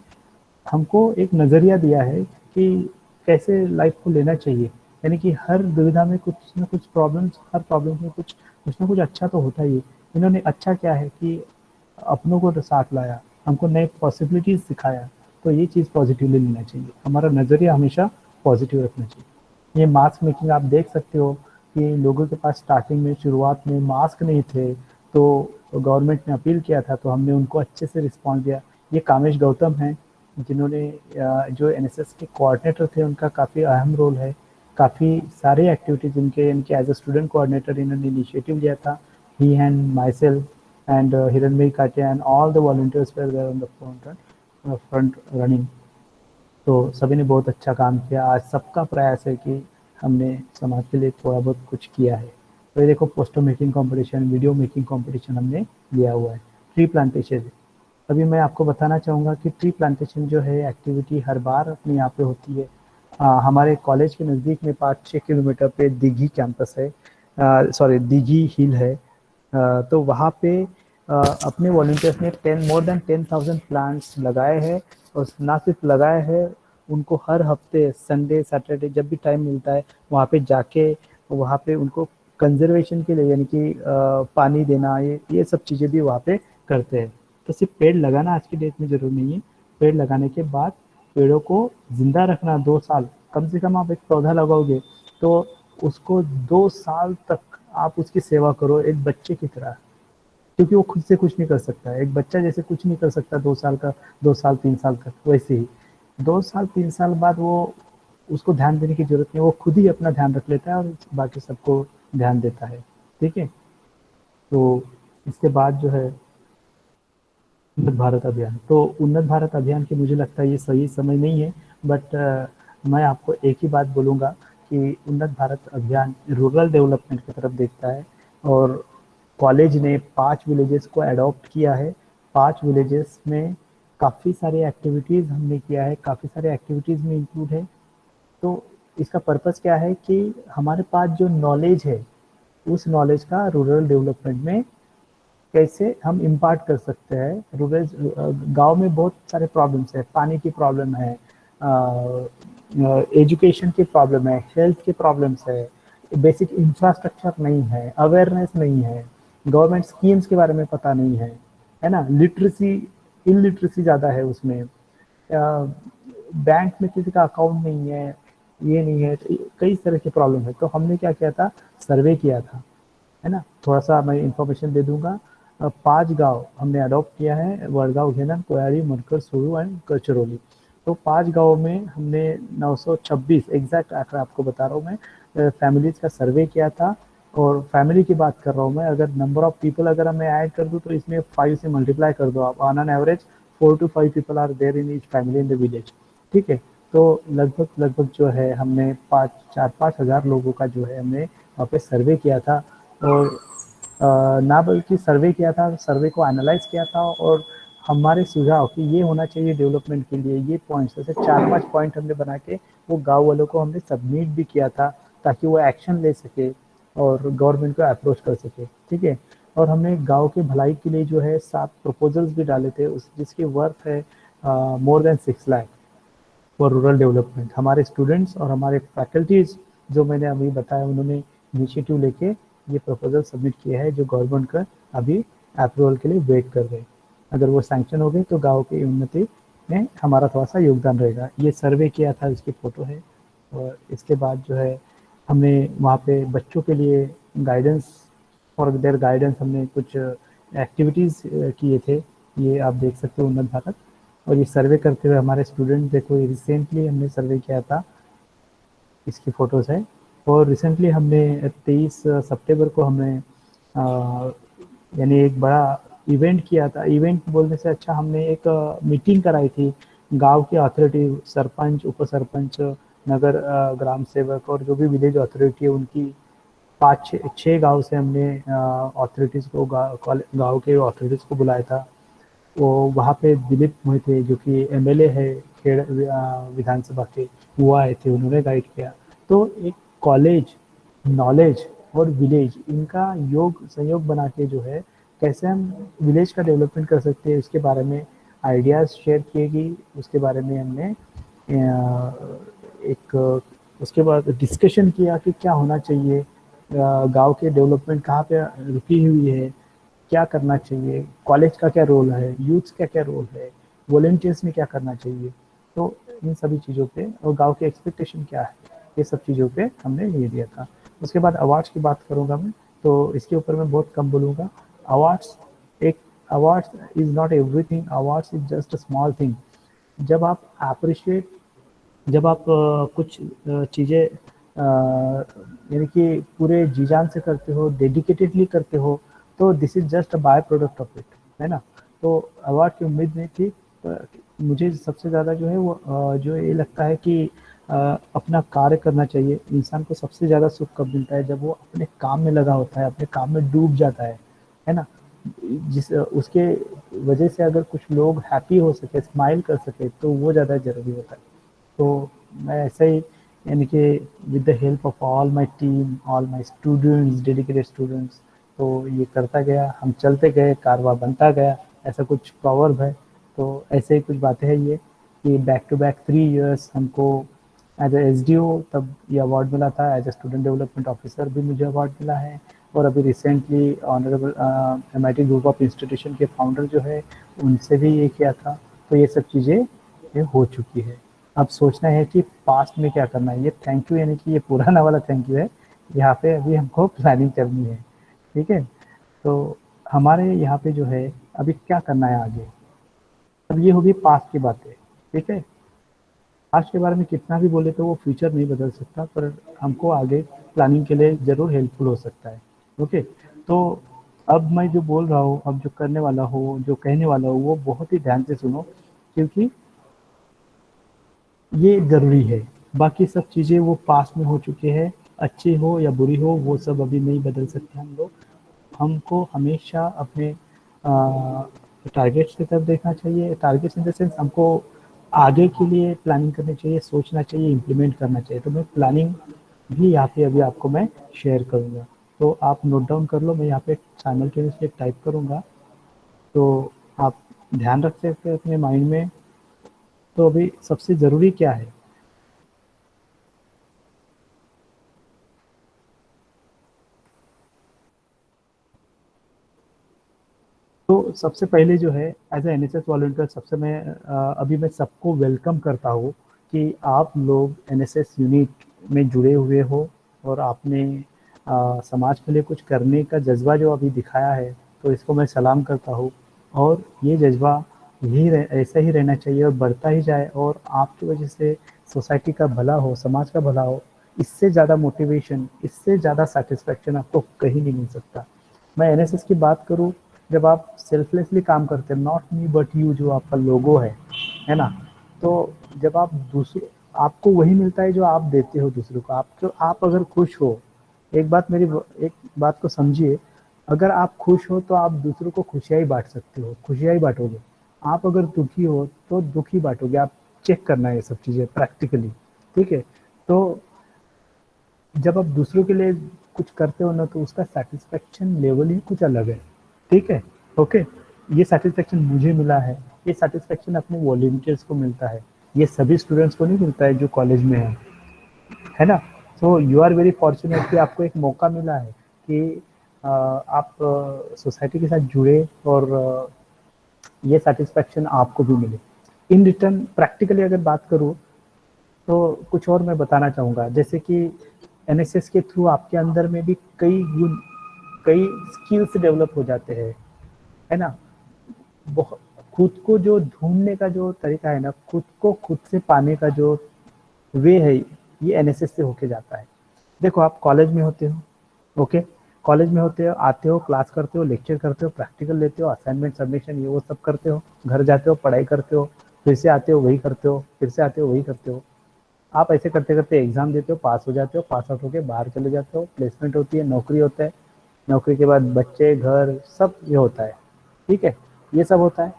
हमको एक नज़रिया दिया है कि कैसे लाइफ को लेना चाहिए। यानी कि हर दुविधा में कुछ ना कुछ प्रॉब्लम्स, हर प्रॉब्लम में कुछ ना कुछ अच्छा तो होता ही है। इन्होंने अच्छा क्या है कि अपनों को साथ लाया, हमको नए पॉसिबिलिटीज सिखाया, तो ये चीज़ पॉजिटिवली लेना चाहिए। हमारा नज़रिया हमेशा पॉजिटिव रखना चाहिए। ये मास्क मेकिंग आप देख सकते हो कि लोगों के पास स्टार्टिंग में, शुरुआत में मास्क नहीं थे, तो गवर्नमेंट ने अपील किया था, तो हमने उनको अच्छे से रिस्पॉन्स दिया। ये कामेश गौतम हैं जिन्होंने, जो एनएसएस के कोऑर्डिनेटर थे, उनका काफ़ी अहम रोल है। काफ़ी सारे एक्टिविटीज़ इनके एज अ स्टूडेंट कोऑर्डिनेटर इन्होंने इनिशिएटिव लिया था। he and myself and Hiranmay Katia and all the volunteers were there on the front running. तो सभी ने बहुत अच्छा काम किया। आज सबका प्रयास है कि हमने समाज के लिए थोड़ा बहुत कुछ किया है। तो ये देखो poster making competition, video making competition हमने लिया हुआ है। ट्री प्लांटेशन, अभी मैं आपको बताना चाहूँगा कि ट्री प्लांटेशन जो है एक्टिविटी हर बार अपने यहाँ पे होती है। हमारे कॉलेज के नज़दीक में 5-6 किलोमीटर पे दिघी कैंपस है, सॉरी दिघी हिल है। तो वहाँ पे अपने वॉलंटियर्स ने मोर देन 10,000 प्लांट्स लगाए हैं। और ना सिर्फ लगाए हैं, उनको हर हफ्ते संडे सैटरडे जब भी टाइम मिलता है वहाँ पे जाके वहाँ पे उनको कंजर्वेशन के लिए यानी कि पानी देना, ये सब चीज़ें भी वहाँ पे करते हैं। तो सिर्फ पेड़ लगाना आज की डेट में ज़रूरी नहीं है, पेड़ लगाने के बाद पेड़ों को जिंदा रखना 2 साल, कम से कम आप एक पौधा लगाओगे तो उसको 2 साल तक आप उसकी सेवा करो एक बच्चे की तरह, क्योंकि वो खुद से कुछ नहीं कर सकता है। एक बच्चा जैसे कुछ नहीं कर सकता 2 साल का, 2 साल 3 साल तक, वैसे ही 2 साल 3 साल बाद वो उसको ध्यान देने की जरूरत नहीं, वो खुद ही अपना ध्यान रख लेता है और बाकी सबको ध्यान देता है। ठीक है, तो इसके बाद जो है उन्नत भारत अभियान। तो उन्नत भारत अभियान की मुझे लगता है ये सही समय नहीं है, बट मैं आपको एक ही बात बोलूँगा कि उन्नत भारत अभियान रूरल डेवलपमेंट की तरफ देखता है और कॉलेज ने 5 विलेजेस को अडॉप्ट किया है। 5 विलेजेस में काफ़ी सारे एक्टिविटीज़ हमने किया है, काफ़ी सारे एक्टिविटीज़ में इंक्लूड है। तो इसका पर्पस क्या है कि हमारे पास जो नॉलेज है उस नॉलेज का रूरल डेवलपमेंट में कैसे हम इम्पार्ट कर सकते हैं। रूरल गांव में बहुत सारे प्रॉब्लम्स है, पानी की प्रॉब्लम है, एजुकेशन की प्रॉब्लम है, हेल्थ की प्रॉब्लम्स है, बेसिक इंफ्रास्ट्रक्चर नहीं है, अवेयरनेस नहीं है, गवर्नमेंट स्कीम्स के बारे में पता नहीं है ना, इलिटरेसी ज़्यादा है उसमें, बैंक में किसी का अकाउंट नहीं है, ये नहीं है, तो कई तरह की प्रॉब्लम है। तो हमने क्या किया था, सर्वे किया था, है ना। थोड़ा सा मैं इंफॉर्मेशन दे दूंगा। 5 गांव हमने अडॉप्ट किया है, वडगांव, घेनन, कोयारी, मनकर, सोरू एंड कचरौली। तो 5 गाँव में हमने 926 एग्जैक्ट आंकड़ा आपको बता रहा हूँ मैं, फैमिलीज का सर्वे किया था। और फैमिली की बात कर रहा हूँ मैं, अगर नंबर ऑफ पीपल अगर मैं ऐड कर दूँ तो इसमें 5 से मल्टीप्लाई कर दो आप, on an average 4 to 5 people are there in each family in the village. ठीक है, तो लगभग जो है हमने 4-5 हज़ार लोगों का जो है हमने वहाँ पे सर्वे किया था। और ना बल्कि सर्वे किया था, सर्वे को एनालाइज किया था और हमारे सुझाव कि ये होना चाहिए डेवलपमेंट के लिए, ये पॉइंट्स जैसे 4-5 पॉइंट हमने बना के वो गाँव वालों को हमने सबमिट भी किया था ताकि वो एक्शन ले सके और गवर्नमेंट को अप्रोच कर सके। ठीक है, और हमने गांव के भलाई के लिए जो है 7 प्रपोजल्स भी डाले थे, उस जिसकी वर्थ है more than 6 lakh for rural development. हमारे स्टूडेंट्स और हमारे फैकल्टीज जो मैंने अभी बताया, उन्होंने इनिशिएटिव लेके ये प्रपोजल सबमिट किया है जो गवर्नमेंट का अभी अप्रूवल के लिए वेट कर रहे हैं। अगर वो सैंक्शन हो गए तो गाँव की उन्नति में हमारा थोड़ा सा योगदान रहेगा। ये सर्वे किया था, इसकी फ़ोटो है। और इसके बाद जो है हमने वहाँ पे बच्चों के लिए गाइडेंस, फॉर देयर गाइडेंस हमने कुछ एक्टिविटीज़ किए थे, ये आप देख सकते हो उन्नत भारत। और ये सर्वे करते हुए हमारे स्टूडेंट देखो, ये रिसेंटली हमने सर्वे किया था, इसकी फ़ोटोज़ है। और रिसेंटली हमने 23 सितंबर को हमने यानी एक बड़ा इवेंट किया था। इवेंट बोलने से अच्छा हमने एक मीटिंग कराई थी गांव के अथॉरिटी, सरपंच, उप सरपंच, नगर ग्राम सेवक और जो भी विलेज अथॉरिटी है उनकी 5-6 गांव से हमने अथॉरिटीज़ को, गांव के अथॉरिटीज़ को बुलाया था। वो वहाँ पे दिलीप मोहिते जो कि एमएलए है खेड़ विधानसभा के, वो आए थे, उन्होंने गाइड किया। तो एक कॉलेज, नॉलेज और विलेज, इनका संयोग बना के जो है कैसे हम विलेज का डेवलपमेंट कर सकते हैं उसके बारे में आइडियाज़ शेयर किए गई। उसके बारे में हमने एक उसके बाद डिस्कशन किया कि क्या होना चाहिए, गांव के डेवलपमेंट कहाँ पे रुकी हुई है, क्या करना चाहिए, कॉलेज का क्या रोल है, यूथ का क्या रोल है, वॉलंटियर्स में क्या करना चाहिए। तो इन सभी चीज़ों पे और गांव के एक्सपेक्टेशन क्या है, ये सब चीज़ों पे हमने ये दिया था। उसके बाद अवार्ड्स की बात करूँगा मैं, तो इसके ऊपर मैं बहुत कम बोलूँगा। Awards is not everything, awards is just a small thing. जब आप अप्रिशिएट, जब आप कुछ चीज़ें यानी कि पूरे जी जान से करते हो, डेडिकेटेडली करते हो, तो this is just a by product of it, है ना। तो अवार्ड की उम्मीद नहीं थी। मुझे सबसे ज़्यादा जो है वो जो ये लगता है कि अपना कार्य करना चाहिए। इंसान को सबसे ज़्यादा सुख कब मिलता है, जब वो अपने काम में लगा होता है, अपने काम में डूब जाता है ना। जिस उसके वजह से अगर कुछ लोग हैप्पी हो सके, स्माइल कर सके, तो वो ज़्यादा ज़रूरी होता है। तो मैं ऐसे ही यानी कि with the help of all my team, all my students, dedicated students, तो ये करता गया, हम चलते गए, कारवां बनता गया, ऐसा कुछ प्रॉवर्ब है। तो ऐसे ही कुछ बातें हैं ये कि बैक टू बैक 3 इयर्स हमको एज ए SDO तब ये अवार्ड मिला था, as a student development officer भी मुझे अवार्ड मिला है, और अभी recently honourable MIT group of institution के फाउंडर जो है उनसे भी ये किया था। तो ये सब चीज़ें ये हो चुकी है। अब सोचना है कि पास्ट में क्या करना है। ये थैंक यू यानी कि ये पुराना वाला थैंक यू है, यहाँ पे अभी हमको प्लानिंग करनी है, ठीक है। तो हमारे यहाँ पे जो है अभी क्या करना है आगे। अब ये होगी पास्ट की बातें, ठीक है। पास्ट के बारे में कितना भी बोले तो वो फ्यूचर नहीं बदल सकता, पर हमको आगे प्लानिंग के लिए ज़रूर हेल्पफुल हो सकता है, ओके। तो अब मैं जो बोल रहा हूँ, अब जो करने वाला हूँ, जो कहने वाला हूँ, वो बहुत ही ध्यान से सुनो, क्योंकि ये ज़रूरी है। बाकी सब चीज़ें वो पास्ट में हो चुके हैं, अच्छी हो या बुरी हो, वो सब अभी नहीं बदल सकते हम लोग। हमको हमेशा अपने टारगेट्स की तरफ देखना चाहिए। टारगेट्स इन द सेंस हमको आगे के लिए प्लानिंग करनी चाहिए, सोचना चाहिए, इम्प्लीमेंट करना चाहिए। तो मैं प्लानिंग भी यहाँ पे अभी आपको मैं शेयर करूँगा, तो आप नोट डाउन कर लो। मैं यहाँ पे साइमल्टेनियसली टाइप करूँगा, तो आप ध्यान रख सकते हैं अपने माइंड में। तो अभी सबसे ज़रूरी क्या है, तो सबसे पहले जो है एज ए NSS वॉलंटियर सबसे अभी मैं सबको वेलकम करता हूँ कि आप लोग NSS यूनिट में जुड़े हुए हो और आपने समाज के लिए कुछ करने का जज्बा जो अभी दिखाया है, तो इसको मैं सलाम करता हूँ। और ये जज्बा ऐसा ही रहना चाहिए और बढ़ता ही जाए, और आपकी वजह से सोसाइटी का भला हो, समाज का भला हो। इससे ज़्यादा मोटिवेशन, इससे ज़्यादा सेटिस्फेक्शन आपको कहीं नहीं मिल सकता। मैं NSS की बात करूँ, जब आप सेल्फलेसली काम करते हैं, नॉट मी बट यू, जो आपका लोगो है ना, तो जब आप दूसरों, आपको वही मिलता है जो आप देते हो दूसरों को। आप अगर खुश हो, एक बात को समझिए, अगर आप खुश हो तो आप दूसरों को खुशियाँ ही बांट सकते हो, खुशियाँ ही बांटोगे। आप अगर दुखी हो तो दुख ही बांटोगे। आप चेक करना है ये सब चीज़ें प्रैक्टिकली, ठीक है। तो जब आप दूसरों के लिए कुछ करते हो ना, तो उसका सेटिस्फेक्शन लेवल ही कुछ अलग है, ठीक है, ओके। ये सेटिस्फेक्शन मुझे मिला है, ये सेटिस्फेक्शन अपने वॉलंटियर्स को मिलता है, ये सभी स्टूडेंट्स को नहीं मिलता है जो कॉलेज में है ना। So you are very fortunate कि आपको एक मौका मिला है कि आप सोसाइटी के साथ जुड़े और ये सेटिस्फेक्शन आपको भी मिले। इन रिटर्न प्रैक्टिकली अगर बात करूँ तो कुछ और मैं बताना चाहूँगा, जैसे कि NSS के थ्रू आपके अंदर में भी कई स्किल्स डेवलप हो जाते हैं, है ना। बहुत खुद को जो ढूंढने का जो तरीका है ना, खुद को खुद से पाने का जो वे है, ये NSS से होके जाता है। देखो, आप कॉलेज में होते हो, ओके, कॉलेज में होते हो, आते हो, क्लास करते हो, लेक्चर करते हो, प्रैक्टिकल लेते हो, असाइनमेंट सबमिशन ये वो सब करते हो, घर जाते हो, पढ़ाई करते हो, फिर से आते हो वही करते हो, फिर से आते हो वही करते हो। आप ऐसे करते करते एग्जाम देते हो, पास हो जाते हो, पास आउट होके बाहर चले जाते हो, प्लेसमेंट होती है, नौकरी होता है, नौकरी के बाद बच्चे, घर, सब ये होता है, ठीक है, ये सब होता है।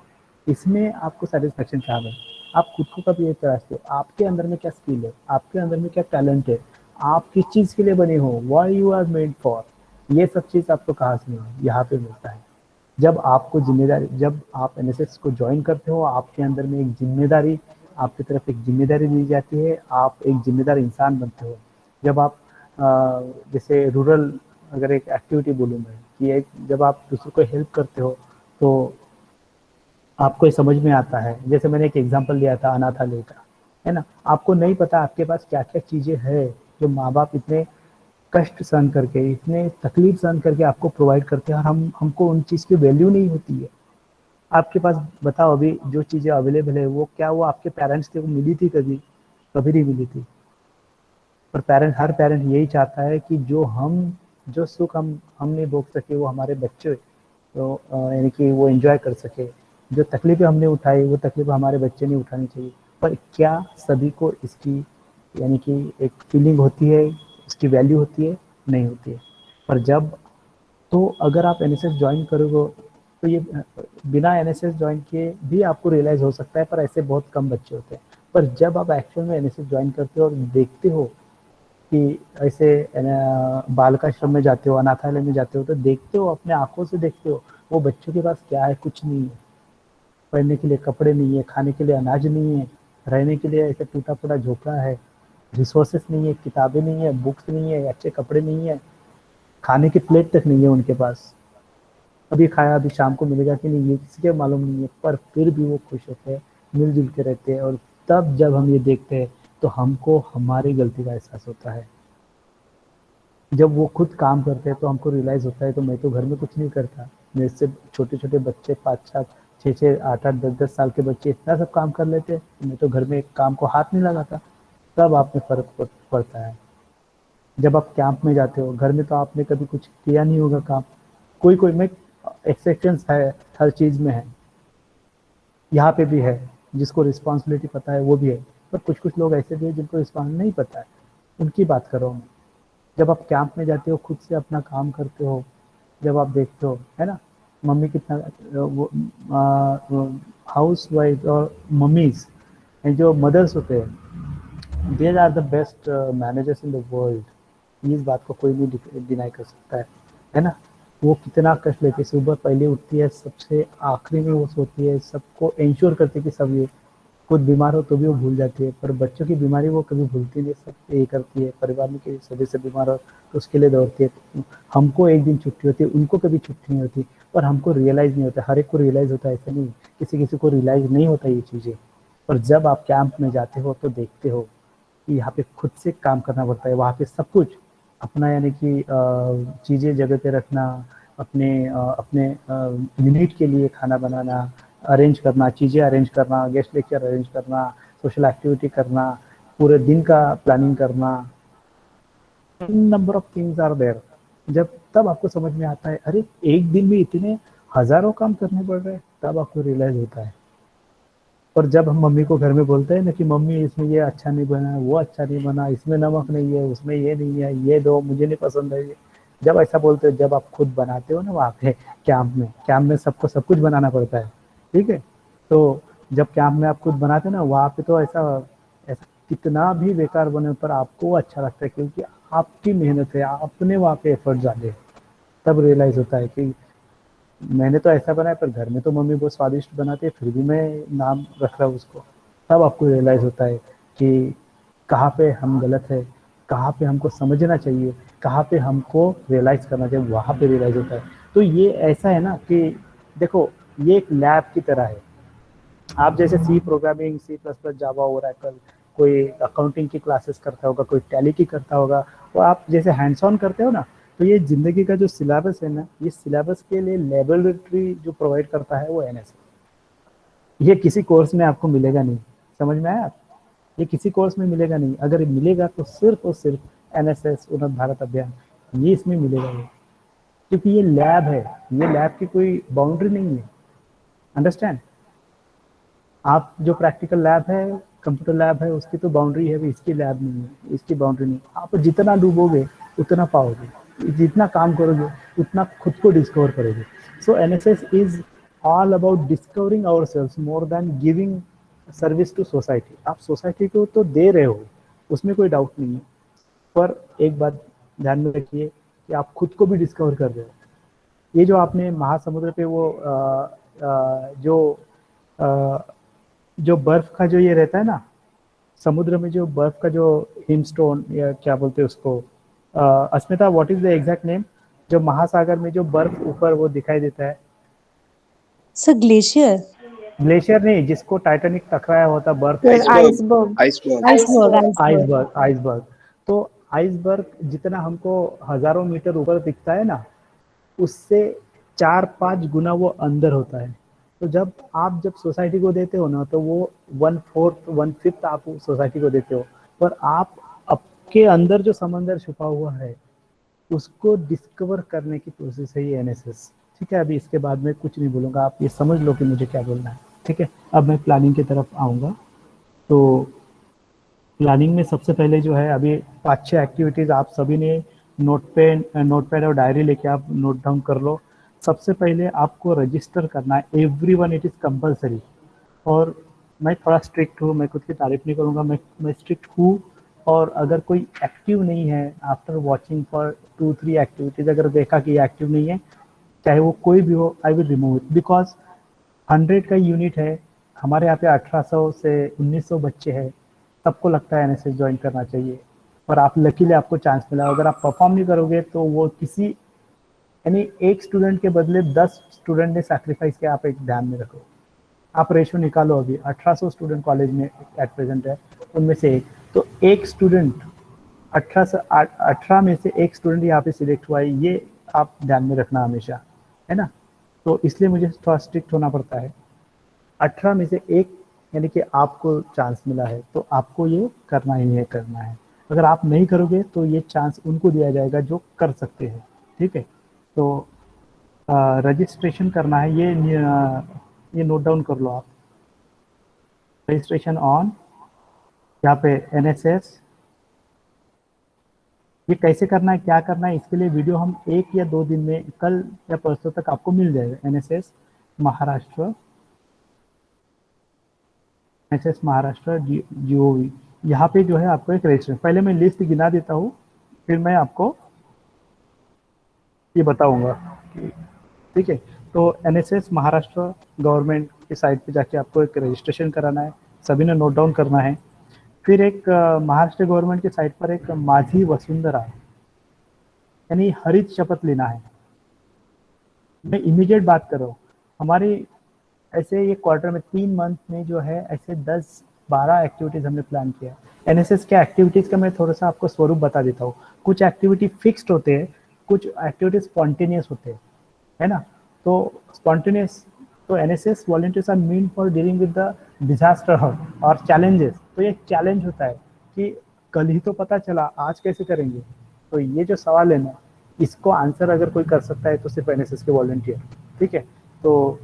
इसमें आपको सेटिस्फेक्शन कहाँ है? आप खुद को कभी ये तलाशते हो, आपके अंदर में क्या स्किल है, आपके अंदर में क्या टैलेंट है, आप किस चीज़ के लिए बने हो, why you are made for. ये सब चीज़ आपको कहाँ से मिलती, यहाँ पे मिलता है। जब आपको जिम्मेदारी, जब आप NSS को ज्वाइन करते हो, आपके अंदर में एक जिम्मेदारी, आपकी तरफ एक जिम्मेदारी दी जाती है, आप एक जिम्मेदार इंसान बनते हो। जब आप जैसे रूरल अगर एक एक्टिविटी बोलूँ मैं कि जब आप दूसरों को हेल्प करते हो तो आपको ये समझ में आता है। जैसे मैंने एक एग्जांपल लिया था अनाथालय का, है ना। आपको नहीं पता आपके पास क्या क्या चीज़ें है जो माँ बाप इतने कष्ट सहन करके, इतने तकलीफ सहन करके आपको प्रोवाइड करते हैं, और हमको उन चीज़ की वैल्यू नहीं होती है। आपके पास बताओ, अभी जो चीज़ें अवेलेबल है वो क्या वो आपके पेरेंट्स को मिली थी? कभी नहीं मिली थी। पर हर पेरेंट यही चाहता है कि जो सुख हम नहीं भोग सके वो हमारे बच्चे तो यानी कि वो एंजॉय कर सके। जो तकलीफें हमने उठाई वो तकलीफें हमारे बच्चे नहीं उठानी चाहिए। पर क्या सभी को इसकी यानी कि एक फीलिंग होती है, उसकी वैल्यू होती है? नहीं होती है। पर जब तो अगर आप एनएसएस ज्वाइन करोगे तो ये बिना एनएसएस ज्वाइन किए भी आपको रियलाइज हो सकता है, पर ऐसे बहुत कम बच्चे होते हैं। पर जब आप एक्चुअल में एनएसएस ज्वाइन करते हो और देखते हो कि ऐसे बालकाश्रम में जाते हो, अनाथालय में जाते हो, तो देखते हो, अपने आंखों से देखते हो वो बच्चों के पास क्या है, कुछ नहीं है। पहनने के लिए कपड़े नहीं है, खाने के लिए अनाज नहीं है, रहने के लिए ऐसे टूटा फूटा झोपड़ा है, रिसोर्सेस नहीं है, किताबें नहीं है, बुक्स नहीं है, अच्छे कपड़े नहीं है, खाने की प्लेट तक नहीं है उनके पास। अभी खाया अभी शाम को मिलेगा कि नहीं ये किसी के मालूम नहीं है, पर फिर भी वो खुश होते हैं, मिलजुल के रहते हैं। और तब जब हम ये देखते हैं तो हमको हमारी गलती का एहसास होता है। जब वो खुद काम करते हैं तो हमको रियलाइज होता है तो मैं तो घर में कुछ नहीं करता, मेरे से छोटे छोटे बच्चे 5-7, 6-6, 8-8, 10-10 साल के बच्चे इतना सब काम कर लेते हैं, मैं तो घर में एक काम को हाथ नहीं लगाता। तब आप में फर्क पड़ता है। जब आप कैंप में जाते हो, घर में तो आपने कभी कुछ किया नहीं होगा काम, कोई में एक्सेप्शंस है, हर चीज़ में है, यहाँ पे भी है, जिसको रिस्पॉन्सिबिलिटी पता है वो भी है। पर कुछ लोग ऐसे भी है जिनको रिस्पॉन्स नहीं पता है, उनकी बात कर रहा हूँ मैं। जब आप कैंप में जाते हो, खुद से अपना काम करते हो, जब आप देखते हो, है ना, मम्मी कितना हाउस वाइफ और मम्मीज जो मदर्स होते हैं, they are the best managers in the world. इस बात को कोई नहीं डिनाई कर सकता है ना। वो कितना कष्ट लेती है, सुबह पहले उठती है, सबसे आखिरी में वो सोती है, सबको इंश्योर करती है कि सब ये, खुद बीमार हो तो भी वो भूल जाती है, पर बच्चों की बीमारी वो कभी भूलती नहीं, सब ये करती है। परिवार में किसी सदस्य बीमार हो तो उसके लिए दौड़ती है। हमको एक दिन छुट्टी होती है, उनको कभी छुट्टी नहीं होती, पर हमको रियलाइज़ नहीं होता। हर एक को रियलाइज़ होता है, ऐसा नहीं, किसी को रियलाइज़ नहीं होता ये चीज़ें। पर जब आप कैंप में जाते हो तो देखते हो कि यहाँ पे खुद से काम करना पड़ता है। वहाँ पे सब कुछ अपना यानी कि चीज़ें जगह पे रखना, अपने यूनिट के लिए खाना बनाना, अरेंज करना, चीज़ें अरेंज करना, गेस्ट लेक्चर अरेंज करना, सोशल एक्टिविटी करना, पूरे दिन का प्लानिंग करना, number of things are there. जब तब आपको समझ में आता है, अरे एक दिन में इतने हजारों काम करने पड़ रहे हैं, तब आपको रियलाइज होता है। और जब हम मम्मी को घर में बोलते हैं ना कि मम्मी इसमें ये अच्छा नहीं बना, वो अच्छा नहीं बना, इसमें नमक नहीं है, उसमें ये नहीं है, ये दो, मुझे नहीं पसंद है ये, जब ऐसा बोलते हो, जब आप खुद बनाते हो ना वहाँ पे कैंप में सबको सब कुछ बनाना पड़ता है, ठीक है। तो जब कैंप में आप खुद बनाते हो ना, वहाँ पे तो ऐसा कितना भी बेकार बने पर आपको वो अच्छा लगता है, क्योंकि आपकी मेहनत है, आपने वहाँ पे एफर्ट डाले। तब रियलाइज होता है कि मैंने तो ऐसा बनाया, पर घर में तो मम्मी बहुत स्वादिष्ट बनाती है, फिर भी मैं नाम रख रहा हूँ उसको। तब आपको रियलाइज होता है कि कहाँ पे हम गलत है, कहाँ पे हमको समझना चाहिए, कहाँ पे हमको रियलाइज करना चाहिए, वहाँ पे रियलाइज होता है। तो ये ऐसा है ना कि देखो, ये एक लैब की तरह है। आप जैसे सी प्रोग्रामिंग, C++, जावा, ओरेकल, कोई अकाउंटिंग की क्लासेस करता होगा, कोई टैली की करता होगा, तो आप जैसे हैंड्स ऑन करते हो ना, तो ये जिंदगी का जो सिलेबस है ना, ये सिलेबस के लिए लेबोरेटरी जो प्रोवाइड करता है वो एनएसएस। ये किसी कोर्स में आपको मिलेगा नहीं, समझ में आया? ये किसी कोर्स में मिलेगा नहीं, अगर मिलेगा तो सिर्फ और सिर्फ एनएसएस, उन्नत भारत अभियान, ये इसमें मिलेगा ये, क्योंकि ये लैब है, ये लैब की कोई बाउंड्री नहीं है। अंडरस्टैंड? आप जो प्रैक्टिकल लैब है, कंप्यूटर लैब है, उसकी तो बाउंड्री है, इसकी लैब नहीं है, इसकी बाउंड्री नहीं। आप जितना डूबोगे उतना पाओगे, जितना काम करोगे उतना खुद को डिस्कवर करोगे। So NSS is all about discovering ourselves more than giving service to society. आप सोसाइटी को तो दे रहे हो, उसमें कोई डाउट नहीं है, पर एक बात ध्यान में रखिए कि आप खुद को भी डिस्कवर कर रहे हो। ये जो आपने महासमुद्र पे वो जो बर्फ का जो ये रहता है ना, समुद्र में जो बर्फ का जो हिमस्टोन या क्या बोलते हैं उसको, Asmita what is the exact name, जो महासागर में जो बर्फ ऊपर वो दिखाई देता है? Sir glacier. ग्लेशियर नहीं, जिसको टाइटैनिक टकराया होता बर्फ। आइसबर्ग। तो आइसबर्ग जितना हमको हजारों मीटर ऊपर दिखता है ना, उससे 4-5 गुना वो अंदर होता है। तो जब सोसाइटी को देते हो ना, तो वो 1/4 1/5 आप सोसाइटी को देते हो, पर आप आपके अंदर जो समंदर छुपा हुआ है उसको डिस्कवर करने की प्रोसेस है ये एनएसएस, ठीक है, अभी इसके बाद में कुछ नहीं बोलूँगा, आप ये समझ लो कि मुझे क्या बोलना है। ठीक है, अब मैं प्लानिंग की तरफ आऊँगा। तो प्लानिंग में सबसे पहले जो है, अभी 5-6 एक्टिविटीज़ आप सभी ने नोटपैड और डायरी लेके आप नोट डाउन कर लो। सबसे पहले आपको रजिस्टर करना है, एवरीवन, इट इज़ कंपलसरी। और मैं थोड़ा स्ट्रिक्ट हूँ, मैं खुद की तारीफ नहीं करूँगा, मैं स्ट्रिक्ट हूँ। और अगर कोई एक्टिव नहीं है आफ्टर वॉचिंग फॉर 2-3 एक्टिविटीज़, अगर देखा कि ये एक्टिव नहीं है, चाहे वो कोई भी हो, I will remove it, because 100 का यूनिट है, हमारे यहाँ पे 1800 से 1900 बच्चे हैं, सबको लगता है एनएसएस ज्वाइन करना चाहिए। और आप लकीली आपको चांस मिला, अगर आप परफॉर्म नहीं करोगे तो वो किसी, यानी एक स्टूडेंट के बदले 10 स्टूडेंट ने सैक्रिफाइस किया, आप एक ध्यान में रखो। आप रेशो निकालो, अभी 1800 स्टूडेंट कॉलेज में एट प्रेजेंट है, उनमें से एक, तो एक स्टूडेंट 18 में से एक स्टूडेंट यहाँ पे सिलेक्ट हुआ है, ये आप ध्यान में रखना हमेशा, है ना। तो इसलिए मुझे थोड़ा स्ट्रिक्ट होना पड़ता है। 18 में से एक, यानी कि आपको चांस मिला है, तो आपको ये करना ही है, करना है। अगर आप नहीं करोगे तो ये चांस उनको दिया जाएगा जो कर सकते हैं। ठीक है, तो रजिस्ट्रेशन करना है, ये नोट डाउन कर लो आप। रजिस्ट्रेशन ऑन, यहाँ पे एनएसएस, ये कैसे करना है, क्या करना है, इसके लिए वीडियो हम 1 या 2 दिन में, कल या परसों तक आपको मिल जाएगा। एनएसएस महाराष्ट्र, GOV, यहाँ पे जो है आपको एक रजिस्ट्रेशन, पहले मैं लिस्ट गिना देता हूँ, फिर मैं आपको ये बताऊंगा। ठीक है, तो एनएसएस महाराष्ट्र गवर्नमेंट की साइट पे जाके आपको एक रजिस्ट्रेशन कराना है, सभी ने नोट डाउन करना है। फिर एक महाराष्ट्र गवर्नमेंट की साइट पर एक माझी वसुंधरा, यानी हरित शपथ लेना है। मैं इमीडिएट बात कर रहा हूँ, हमारी ऐसे ये क्वार्टर में 3 मंथ में जो है ऐसे 10-12 एक्टिविटीज़ हमने प्लान किया। एनएसएस के एक्टिविटीज़ का मैं थोड़ा सा आपको स्वरूप बता देता हूँ। कुछ एक्टिविटी फिक्स्ड होते हैं, कुछ एक्टिविटीज स्पॉन्टेनियस होते हैं, है ना। तो स्पॉन्टेनियस, तो NSS volunteers are mean for dealing with the disaster और चैलेंजेस। तो ये चैलेंज होता है कि कल ही तो पता चला, आज कैसे करेंगे। तो ये जो सवाल है ना, इसको आंसर अगर कोई कर सकता है तो सिर्फ एनएसएस के वॉलंटियर। ठीक है, तो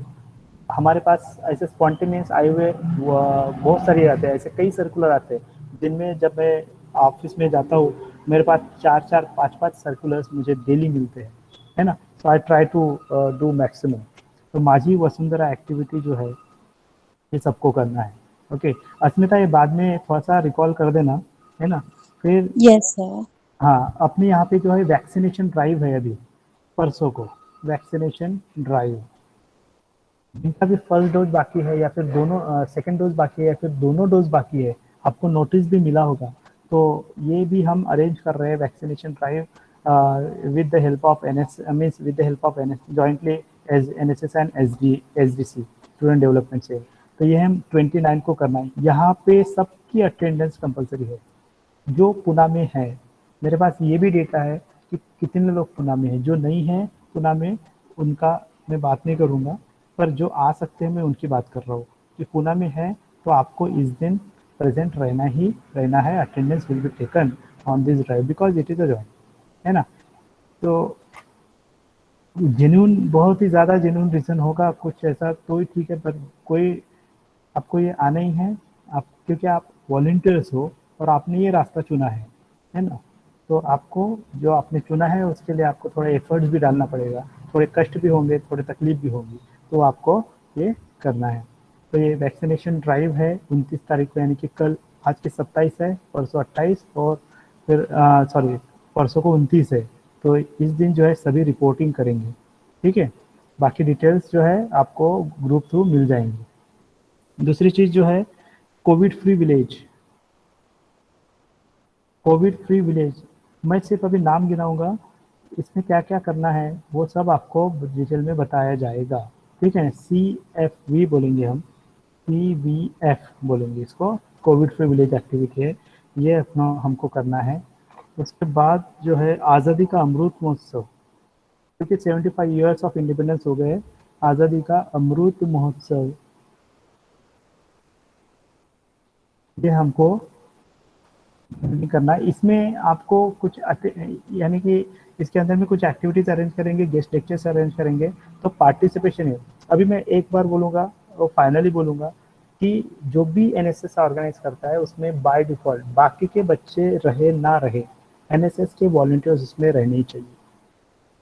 हमारे पास ऐसे स्पॉन्टेनियस आए हुए बहुत सारे आते हैं, ऐसे कई सर्कुलर आते हैं, जिनमें जब मैं ऑफिस में जाता हूँ, मेरे पास 4-4, 5-5 सर्कुलर्स मुझे डेली मिलते हैं, है ना। So I try to do maximum. तो माझी वसुंधरा एक्टिविटी जो है, ये सबको करना है। ओके, अस्मिता, ये बाद में थोड़ा सा रिकॉल कर देना, है ना। फिर यस सर। हाँ, अपने यहाँ पे जो है वैक्सीनेशन ड्राइव है, अभी परसों को वैक्सीनेशन ड्राइव, जिनका भी फर्स्ट डोज बाकी है या फिर दोनों सेकंड डोज बाकी है या फिर दोनों डोज बाकी है, आपको नोटिस भी मिला होगा। तो ये भी हम अरेंज कर रहे हैं vaccination drive with the help of means with the help of jointly as NSS and SDC student development से। तो ये हम 29 को करना है। यहाँ पे सबकी अटेंडेंस कंपलसरी है जो पुणे में है। मेरे पास ये भी डेटा है कि कितने लोग पुणे में हैं। जो नहीं है पुणे में, उनका मैं बात नहीं करूँगा, पर जो आ सकते हैं मैं उनकी बात कर रहा हूँ कि पुणे में है तो आपको इस दिन प्रेजेंट रहना है। Attendance will be taken on this drive because it is a join, है ना। तो जेन्यून, बहुत ही ज़्यादा जेन्यून रीज़न होगा कुछ ऐसा तो ही ठीक है, पर कोई आपको ये आना ही है, आप क्योंकि आप वॉलंटियर्स हो और आपने ये रास्ता चुना है ना। तो आपको जो आपने चुना है उसके लिए आपको थोड़ा एफर्ट्स भी डालना पड़ेगा, थोड़े कष्ट भी होंगे, थोड़े तकलीफ भी होगी, तो आपको ये करना है। तो ये वैक्सीनेशन ड्राइव है 29 तारीख को, यानी कि कल, आज की 27 है, परसों 28 और फिर परसों को 29 है। तो इस दिन जो है सभी रिपोर्टिंग करेंगे, ठीक है। बाकी डिटेल्स जो है आपको ग्रुप थ्रू मिल जाएंगी। दूसरी चीज़ जो है कोविड फ्री विलेज, मैं सिर्फ अभी नाम गिनाऊंगा, इसमें क्या क्या करना है वो सब आपको डिटेल में बताया जाएगा, ठीक है। CFV बोलेंगे हम, CVF बोलेंगे इसको, कोविड फ्री विलेज एक्टिविटी है, ये अपना हमको करना है। उसके बाद जो है आज़ादी का अमृत महोत्सव, क्योंकि 75 ईयर्स ऑफ इंडिपेंडेंस हो गए, आज़ादी का अमृत महोत्सव ये हमको नहीं करना है। इसमें आपको कुछ यानी कि इसके अंदर में कुछ एक्टिविटीज अरेंज करेंगे, गेस्ट लेक्चर्स अरेंज करेंगे, तो पार्टिसिपेशन है। अभी मैं एक बार बोलूँगा और फाइनली बोलूँगा कि जो भी एनएसएस ऑर्गेनाइज करता है उसमें बाय डिफॉल्ट बाकी के बच्चे रहे ना रहे, एनएसएस के वॉलंटियर्स उसमें रहने ही चाहिए।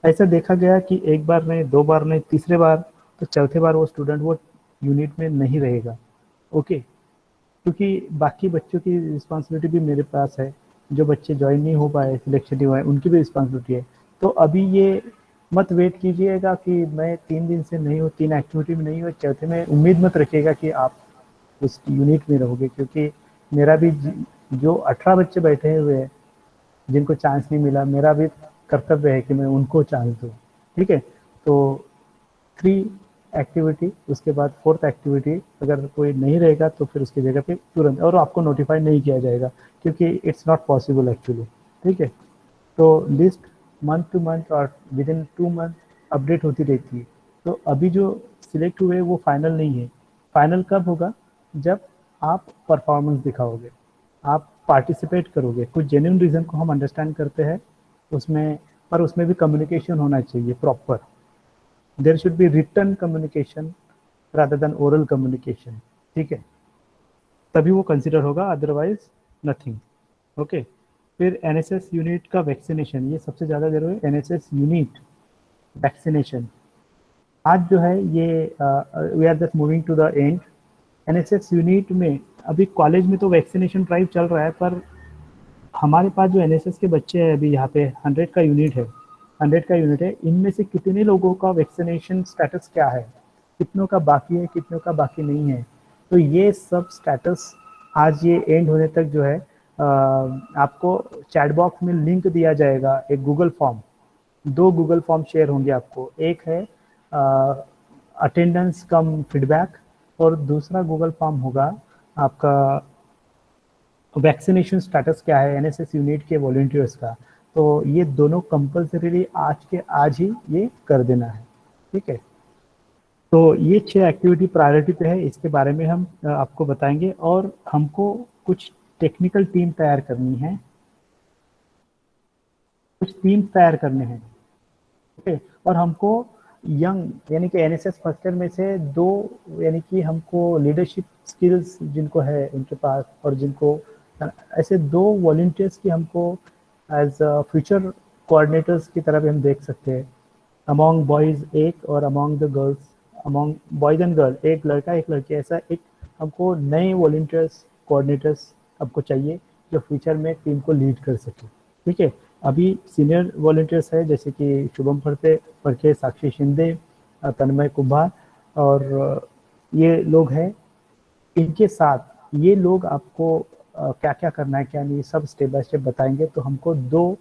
ऐसा देखा गया कि एक बार नहीं, दो बार नहीं, तीसरे बार तो चौथे बार वो स्टूडेंट वो यूनिट में नहीं रहेगा। ओके, क्योंकि बाकी बच्चों की रिस्पॉन्सिबिलिटी भी मेरे पास है, जो बच्चे ज्वाइन नहीं हो पाए, सिलेक्शन नहीं हुआ है, उनकी भी रिस्पॉन्सिबिलिटी है। तो अभी ये मत वेट कीजिएगा कि मैं 3 दिन से नहीं हूँ, 3 एक्टिविटी में नहीं हूँ, चौथे में उम्मीद मत रखिएगा कि आप उस यूनिट में रहोगे, क्योंकि मेरा भी जो 18 बच्चे बैठे हुए हैं जिनको चांस नहीं मिला, मेरा भी कर्तव्य है कि मैं उनको चांस दूँ। ठीक है, तो 3 एक्टिविटी, उसके बाद 4th एक्टिविटी अगर कोई नहीं रहेगा तो फिर उसकी जगह पे तुरंत, और आपको नोटिफाई नहीं किया जाएगा क्योंकि इट्स नॉट पॉसिबल एक्चुअली। ठीक है, तो लिस्ट मंथ टू मंथ और विद इन 2 मंथ अपडेट होती रहती है। तो अभी जो सिलेक्ट हुए वो फाइनल नहीं है। फाइनल कब होगा? जब आप परफॉर्मेंस दिखाओगे, आप पार्टिसिपेट करोगे। कुछ जेन्युइन रीज़न को हम अंडरस्टैंड करते हैं उसमें, पर उसमें भी कम्युनिकेशन होना चाहिए proper. There should be written communication rather than oral communication. ठीक है, तभी वो कंसिडर होगा, अदरवाइज नथिंग। ओके, फिर एनएसएस यूनिट का वैक्सीनेशन, ये सबसे ज़्यादा जरूरी है। एनएसएस यूनिट वैक्सीनेशन आज जो है ये we are just moving to the end. NSS unit में अभी कॉलेज में तो वैक्सीनेशन ड्राइव चल रहा है, पर हमारे पास जो एनएसएस के बच्चे हैं अभी यहाँ पे 100 का यूनिट है, इनमें से कितने लोगों का वैक्सीनेशन स्टेटस क्या है, कितनों का बाकी है, कितनों का बाकी नहीं है। तो ये सब स्टेटस आज ये एंड होने तक जो है आपको चैट बॉक्स में लिंक दिया जाएगा, एक Google form, 2 Google form share होंगे आपको। एक है अटेंडेंस कम फीडबैक और दूसरा गूगल फॉर्म होगा आपका वैक्सीनेशन स्टेटस क्या है एनएसएस यूनिट के वॉलंटियर्स का। तो ये दोनों कंपल्सरीली आज के आज ही ये कर देना है। ठीक है, तो ये 6 एक्टिविटी प्रायोरिटी पे है, इसके बारे में हम आपको बताएंगे। और हमको कुछ टेक्निकल टीम तैयार करनी है, कुछ टीम तैयार करने हैं। ओके, और हमको यंग यानी कि एनएसएस फर्स्ट ईयर में से 2 यानी कि हमको लीडरशिप स्किल्स जिनको है उनके पास, और जिनको ऐसे 2 वॉलंटियर्स की हमको एज फ्यूचर कोऑर्डिनेटर्स की तरह भी हम देख सकते हैं। अमॉन्ग बॉयज़ एक और among the girls, among boys and girl, एक लड़का एक लड़की, ऐसा एक हमको नए वॉलंटियर्स कोऑर्डिनेटर्स हमको चाहिए जो फ्यूचर में टीम को लीड कर सके। ठीक है, अभी सीनियर वॉलंटियर्स है जैसे कि शुभम फड़के, साक्षी शिंदे, तन्मय कुमार और ये लोग हैं। इनके साथ ये लोग आपको क्या क्या करना है क्या नहीं सब स्टेप बाय स्टेप बताएंगे। तो हमको 2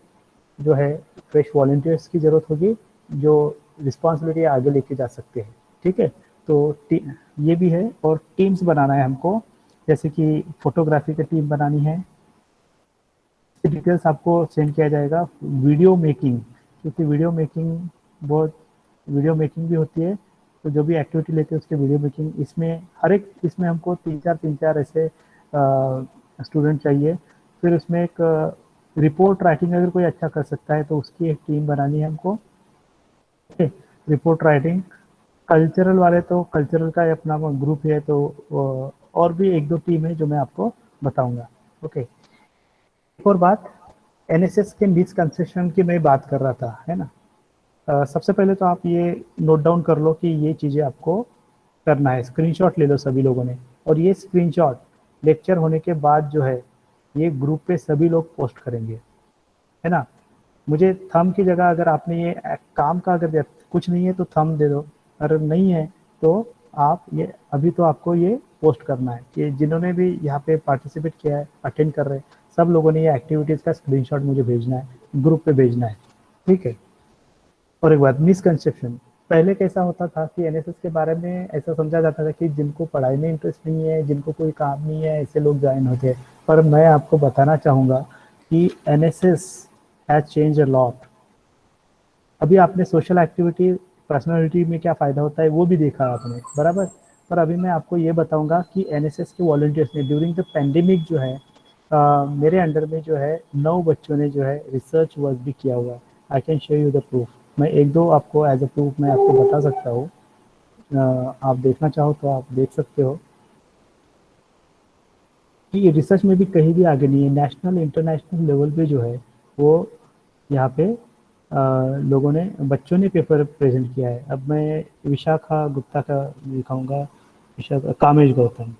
जो है फ्रेश वॉलंटियर्स की ज़रूरत होगी जो रिस्पॉन्सिबिलिटी आगे लेके जा सकते हैं। ठीक है, तो ये भी है। और टीम्स बनाना है हमको, जैसे कि फोटोग्राफी की टीम बनानी है, डिटेल्स आपको सेंड किया जाएगा। वीडियो मेकिंग, क्योंकि वीडियो मेकिंग भी होती है, तो जो भी एक्टिविटी लेते हैं उसके वीडियो मेकिंग, इसमें हर एक इसमें हमको 3-4 ऐसे स्टूडेंट चाहिए। फिर उसमें एक रिपोर्ट राइटिंग अगर कोई अच्छा कर सकता है तो उसकी एक टीम बनानी है हमको। रिपोर्ट राइटिंग, कल्चरल वाले तो कल्चरल का अपना ग्रुप है, तो और भी 1-2 टीम है जो मैं आपको बताऊंगा। ओके, एक और बात, एनएसएस के मिसकंसेप्शन की मैं बात कर रहा था, है ना। सबसे पहले तो आप ये नोट डाउन कर लो कि ये चीज़ें आपको करना है, स्क्रीनशॉट ले लो सभी लोगों ने, और ये स्क्रीनशॉट लेक्चर होने के बाद जो है ये ग्रुप पे सभी लोग पोस्ट करेंगे, है ना। मुझे थंब की जगह अगर आपने ये काम का अगर कुछ नहीं है तो थंब दे दो, अगर नहीं है तो आप ये अभी तो आपको ये पोस्ट करना है कि जिन्होंने भी यहाँ पे पार्टिसिपेट किया है, अटेंड कर रहे हैं, सब लोगों ने ये एक्टिविटीज़ का स्क्रीनशॉट मुझे भेजना है, ग्रुप पे भेजना है। ठीक है, और एक बात, मिसकंसेप्शन, पहले कैसा होता था कि एनएसएस के बारे में ऐसा समझा जाता था कि जिनको पढ़ाई में इंटरेस्ट नहीं है, जिनको कोई काम नहीं है, ऐसे लोग ज्वाइन होते हैं। पर मैं आपको बताना चाहूँगा कि NSS has change a lot. अभी आपने सोशल एक्टिविटी पर्सनालिटी में क्या फ़ायदा होता है वो भी देखा आपने, बराबर। पर अभी मैं आपको ये बताऊंगा कि एनएसएस के वॉलंटियर्स ने ड्यूरिंग द पेंडेमिक जो है मेरे अंडर में जो है 9 बच्चों ने जो है रिसर्च वर्क भी किया हुआ है। I can show you the proof. मैं एक दो आपको एज अ प्रूफ मैं आपको बता सकता हूँ। आप देखना चाहो तो आप देख सकते हो कि रिसर्च में भी कहीं भी आगे नहीं है। नेशनल इंटरनेशनल लेवल पे जो है वो यहाँ पे लोगों ने बच्चों ने पेपर प्रेजेंट किया है। अब मैं विशाखा गुप्ता का दिखाऊंगा। विशाखा कामेश गौतम,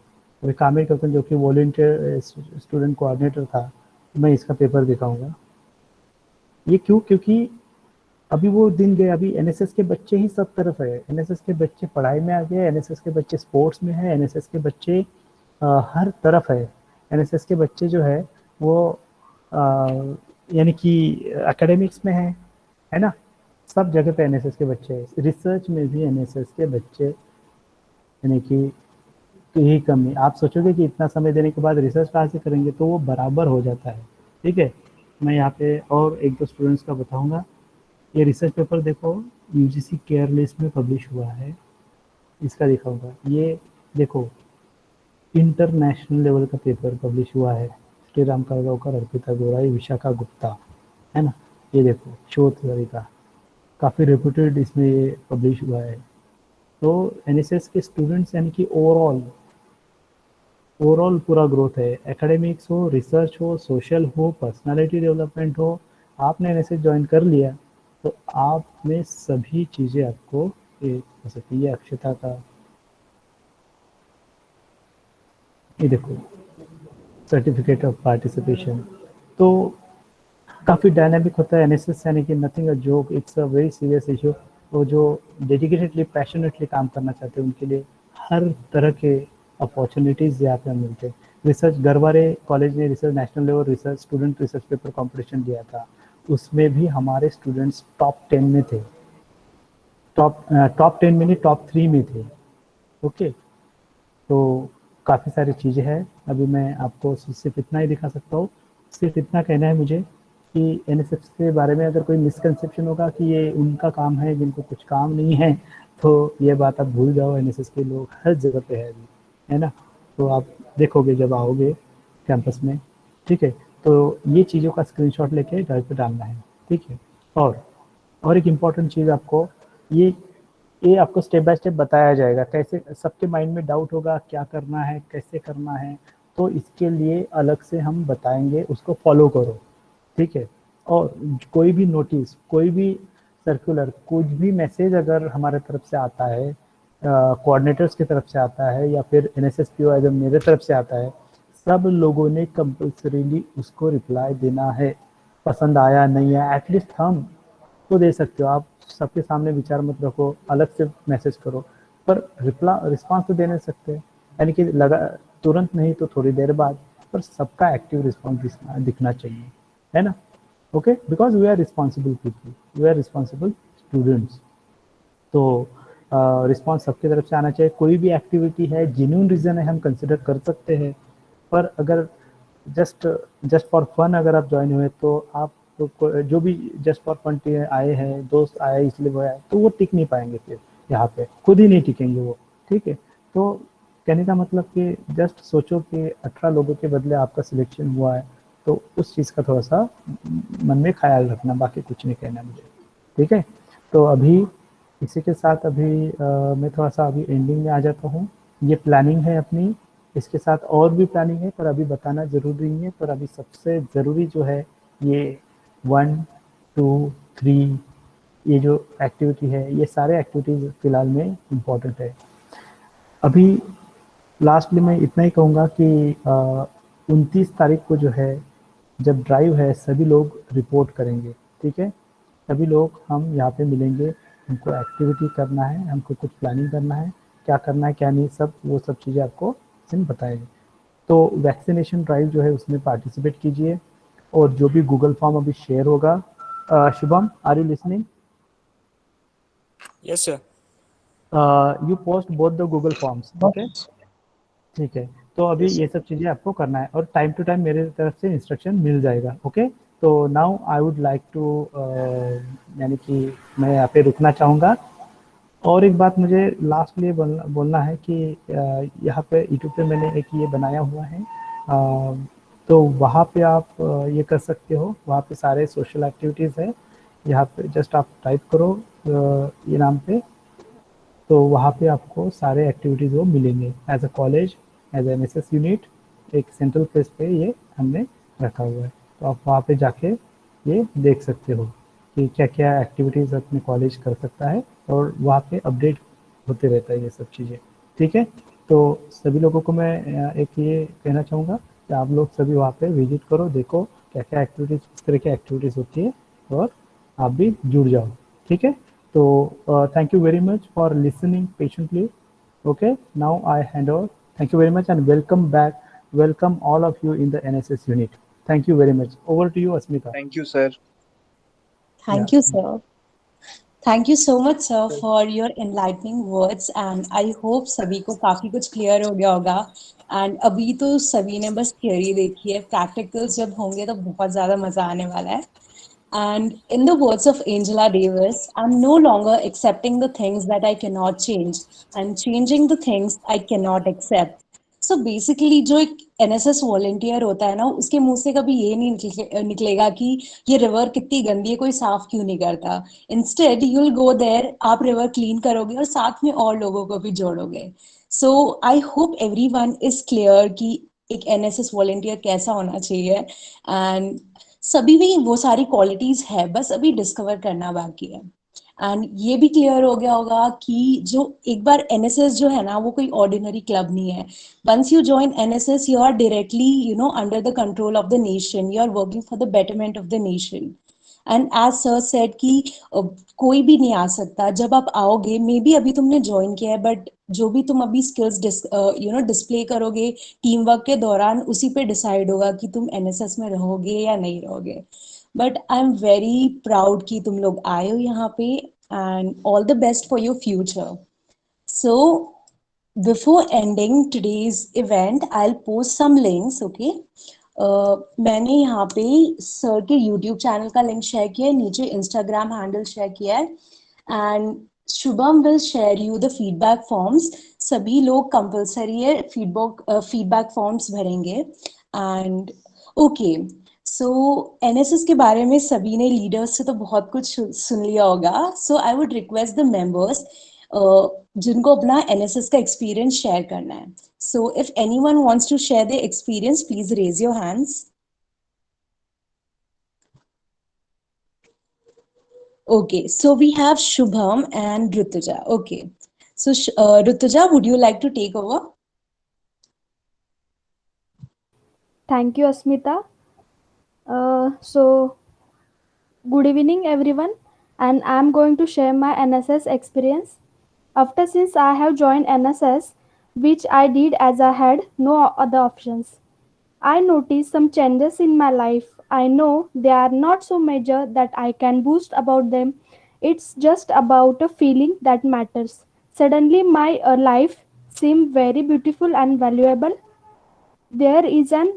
अभी कामेश गौतम जो कि वॉलंटियर स्टूडेंट कोऑर्डिनेटर था, मैं इसका पेपर दिखाऊंगा। ये क्यों? क्योंकि अभी वो दिन गए। अभी एनएसएस के बच्चे ही सब तरफ है। एनएसएस के बच्चे पढ़ाई में आ गए, एनएसएस के बच्चे स्पोर्ट्स में है, एनएसएस के बच्चे हर तरफ है। एनएसएस के बच्चे जो है वो यानी कि एकेडमिक्स में है ना, सब जगह पे एनएसएस के बच्चे हैं। रिसर्च में भी एनएसएस के बच्चे यानी कि यही कमी। आप सोचोगे कि इतना समय देने के बाद रिसर्च कहाँ से करेंगे, तो वो बराबर हो जाता है। ठीक है, मैं यहाँ पे और एक दो स्टूडेंट्स का बताऊँगा। ये रिसर्च पेपर देखो, यूजीसी केयर लिस्ट में पब्लिश हुआ है, इसका दिखाऊंगा। ये देखो इंटरनेशनल लेवल का पेपर पब्लिश हुआ है, श्री राम कारगावकर, अर्पिता गोराई, विशाखा गुप्ता, है ना। ये देखो शोध तरीका काफ़ी रेप्यूटेड इसमें ये पब्लिश हुआ है। तो एनएसएस के स्टूडेंट्स यानी कि ओवरऑल पूरा ग्रोथ है। एकेडमिक्स हो, रिसर्च हो, सोशल हो, पर्सनालिटी डेवलपमेंट हो, आपने एनएसएस ज्वाइन कर लिया तो आप में सभी चीज़ें आपको हो सकती है। अक्षता का ये देखो सर्टिफिकेट ऑफ पार्टिसिपेशन, तो काफ़ी डायनामिक होता है एनएसएस, यानी कि nothing a joke, it's a very serious issue. वो जो डेडिकेटेडली पैशनेटली काम करना चाहते हैं उनके लिए हर तरह के अपॉर्चुनिटीज़ यहाँ पे मिलते हैं। रिसर्च गरवारे कॉलेज ने research national level research student research paper competition दिया था, उसमें भी हमारे स्टूडेंट्स टॉप 10 में थे। टॉप 10 में नहीं, टॉप 3 में थे। ओके, तो काफ़ी सारी चीज़ें हैं। अभी मैं आपको सिर्फ इतना ही दिखा सकता हूँ। सिर्फ इतना कहना है मुझे कि एनएसएस के बारे में अगर कोई मिसकंसेप्शन होगा कि ये उनका काम है, जिनको कुछ काम नहीं है, तो ये बात आप भूल जाओ। एनएसएस के लोग हर जगह पे है अभी, है ना। तो आप देखोगे जब आओगे कैंपस में, ठीक है। तो ये चीज़ों का स्क्रीनशॉट लेके घर पे डालना है, ठीक है। और एक इम्पॉर्टेंट चीज़ आपको ये आपको स्टेप बाय स्टेप बताया जाएगा कैसे। सबके माइंड में डाउट होगा क्या करना है, कैसे करना है, तो इसके लिए अलग से हम बताएंगे, उसको फॉलो करो, ठीक है। और कोई भी नोटिस, कोई भी सर्कुलर, कुछ भी मैसेज अगर हमारे तरफ से आता है, कोऑर्डिनेटर्स की तरफ से आता है, या फिर एनएसएसपीओ एज मेरे तरफ से आता है, सब लोगों ने कंपल्सरीली उसको रिप्लाई देना है। पसंद आया नहीं है, एटलीस्ट हम तो दे सकते हो। आप सबके सामने विचार मत रखो, अलग से मैसेज करो, पर रिस्पांस तो दे नहीं सकते, यानी कि तुरंत नहीं तो थोड़ी देर बाद, पर सबका एक्टिव रिस्पांस दिखना चाहिए, है ना। Okay, because we are responsible people, we are responsible students. तो रिस्पांस सबकी तरफ से आना चाहिए। कोई भी एक्टिविटी है, जेन्युइन रीज़न है, हम कंसिडर कर सकते हैं। पर अगर जस्ट फॉर फन अगर आप ज्वाइन हुए, तो आप तो जो भी जस्ट फॉर फन आए हैं, दोस्त आए इसलिए वो आए, तो वो टिक नहीं पाएंगे, फिर यहाँ पे खुद ही नहीं टिकेंगे वो, ठीक है। तो कहने का मतलब कि जस्ट सोचो कि 18 लोगों के बदले आपका सिलेक्शन हुआ है, तो उस चीज़ का थोड़ा सा मन में ख्याल रखना, बाकी कुछ नहीं कहना मुझे, ठीक है। तो अभी इसी के साथ मैं थोड़ा सा अभी एंडिंग में आ जाता हूँ। ये प्लानिंग है अपनी, इसके साथ और भी प्लानिंग है, पर अभी बताना ज़रूरी नहीं है। पर अभी सबसे ज़रूरी जो है ये 1, 2, 3 ये जो एक्टिविटी है, ये सारे एक्टिविटीज़ फ़िलहाल में इम्पॉर्टेंट है। अभी लास्टली मैं इतना ही कहूँगा कि 29 तारीख को जो है जब ड्राइव है, सभी लोग रिपोर्ट करेंगे, ठीक है। सभी लोग हम यहाँ पे मिलेंगे, हमको एक्टिविटी करना है, हमको कुछ प्लानिंग करना है, क्या करना है क्या नहीं, वो सब चीज़ें आपको बताएंगे। तो वैक्सीनेशन ड्राइव जो है उसमें पार्टिसिपेट कीजिए, और जो भी गूगल फॉर्म अभी शेयर होगा, Shubham are you listening? Yes, sir. You post both the Google forms, okay, ठीक है। तो अभी ये सब चीज़ें आपको करना है, और टाइम टू टाइम मेरे तरफ से इंस्ट्रक्शन मिल जाएगा, ओके। तो now I would like to यानी कि मैं यहाँ पे रुकना चाहूँगा। और एक बात मुझे लास्टली बोलना है कि यहाँ पे यूट्यूब पे मैंने एक ये बनाया हुआ है तो वहाँ पे आप ये कर सकते हो, वहाँ पे सारे सोशल एक्टिविटीज़ है। यहाँ पे जस्ट आप टाइप करो ये नाम पे, तो वहाँ पे आपको सारे एक्टिविटीज़ वो मिलेंगे as a college, as N S S unit. एक सेंट्रल प्लेस पे ये हमने रखा हुआ है, तो आप वहाँ पे जाके ये देख सकते हो कि क्या क्या एक्टिविटीज़ अपने कॉलेज कर सकता है, और वहाँ पे अपडेट होते रहता है ये सब चीज़ें। ठीक है, तो सभी लोगों को मैं एक ये कहना चाहूँगा कि आप लोग सभी वहाँ पे विजिट करो, देखो क्या क्या एक्टिविटीज़, किस तरह की एक्टिविटीज़ होती है, और आप भी जुड़ जाओ। ठीक है, तो thank you very much for listening patiently. Okay, now I hand over. Thank you very much and welcome back. Welcome all of you in the NSS unit. Thank you very much. Over to you, Asmita. Thank you, sir. Thank you, sir. Thank you so much, sir, for your enlightening words, and I hope सभी को काफी कुछ clear हो गया होगा। And अभी तो सभी ने बस theory देखी है, practicals जब होंगे तो बहुत ज़्यादा मजा आने वाला है। And in the words of Angela Davis, I'm no longer accepting the things that I cannot change. I'm changing the things I cannot accept. So basically जो एक NSS volunteer होता है ना, उसके मुंह से कभी ये नहीं निकलेगा कि ये रिवर कितनी गंदी है, कोई साफ क्यों नहीं करता। Instead, you'll go there, आप रिवर क्लीन करोगे और साथ में और लोगों को भी जोड़ोगे। So I hope everyone is clear कि एक NSS volunteer कैसा होना चाहिए, and सभी में वो सारी क्वालिटीज है, बस अभी डिस्कवर करना बाकी है। एंड ये भी क्लियर हो गया होगा कि जो एक बार एनएसएस जो है ना, वो कोई ऑर्डिनरी क्लब नहीं है। Once you join NSS, you are directly under the control of the nation, you are working for the betterment of the nation. And as sir said कि कोई भी नहीं आ सकता, जब आप आओगे, मे बी अभी तुमने ज्वाइन किया है, बट जो भी तुम अभी स्किल्स डिस्प्ले करोगे टीम वर्क के दौरान, उसी पे डिसाइड होगा कि तुम एनएसएस में रहोगे या नहीं रहोगे। But I am very proud कि तुम लोग आए हो यहाँ पे, and all the best for your future. So before ending today's event, I'll post some links, okay? मैंने यहाँ पे सर के YouTube चैनल का लिंक शेयर किया है, नीचे इंस्टाग्राम हैंडल शेयर किया है, and Shubham will share you the feedback forms. सभी लोग कंपलसरी है फीडबैक फॉर्म्स भरेंगे। एंड ओके, सो एनएसएस के बारे में सभी ने लीडर्स से तो बहुत कुछ सुन लिया होगा। So I would request the members जिनको अपना एनएसएस का एक्सपीरियंस शेयर करना है। So if anyone wants to share their experience, please raise your hands. Okay, so we have Shubham and Rutuja. Okay, so Rutuja, would you like to take over? Thank you, Asmita. So, good evening, everyone, and I'm going to share my NSS experience. Since I have joined NSS, which I did as I had no other options, I noticed some changes in my life. I know they are not so major that I can boast about them. It's just about a feeling that matters. Suddenly, my life seemed very beautiful and valuable. There is an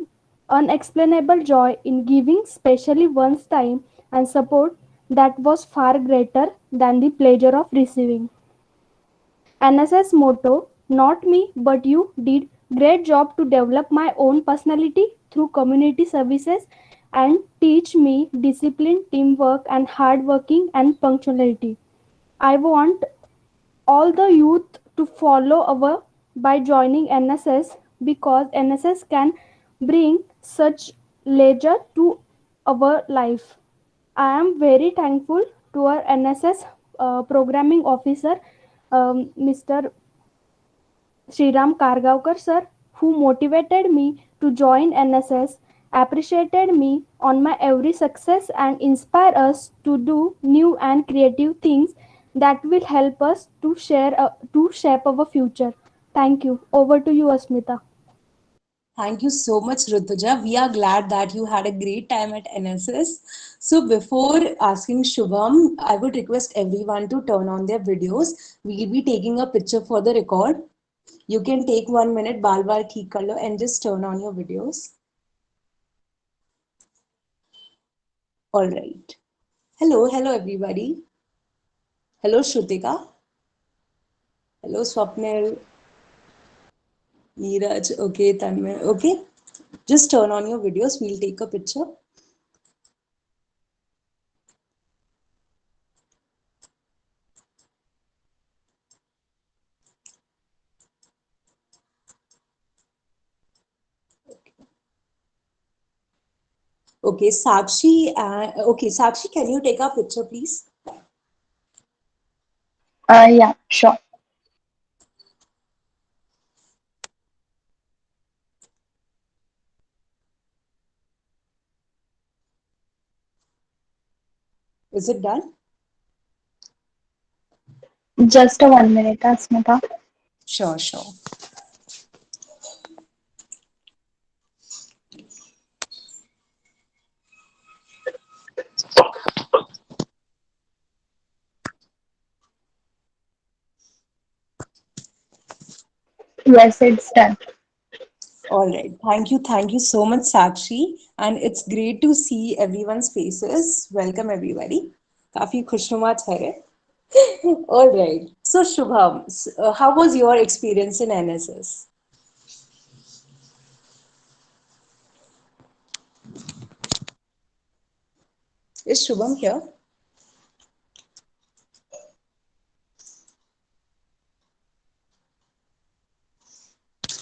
unexplainable joy in giving, especially one's time and support, that was far greater than the pleasure of receiving. NSS motto, not me but you, did great job to develop my own personality through community services and teach me discipline, teamwork and hard working and punctuality. I want all the youth to follow our by joining NSS, because NSS can bring such leisure to our life. I am very thankful to our NSS programming officer, Mr. Sriram Kargavkar sir, who motivated me to join NSS, appreciated me on my every success and inspire us to do new and creative things that will help us to shape our future. Thank you. Over to you, Asmita. Thank you so much, Rutuja. We are glad that you had a great time at NSS. So before asking Shubham, I would request everyone to turn on their videos. We'll be taking a picture for the record. You can take 1 minute, baal theek kar lo, and just turn on your videos. All right. Hello everybody. Hello Shrutika. Hello Swapnil. Neeraj, okay, Tanmay, okay. Just turn on your videos. We'll take a picture. Okay, Sakshi. Sakshi, can you take our picture, please? Yeah, sure. Is it done? Just a 1 minute, Asmita. Sure, sure. Yes, it's done. All right. Thank you so much, Sakshi. And it's great to see everyone's faces. Welcome, everybody. काफी खुशनुमा है. All right. So, Shubham, how was your experience in NSS? Is Shubham here?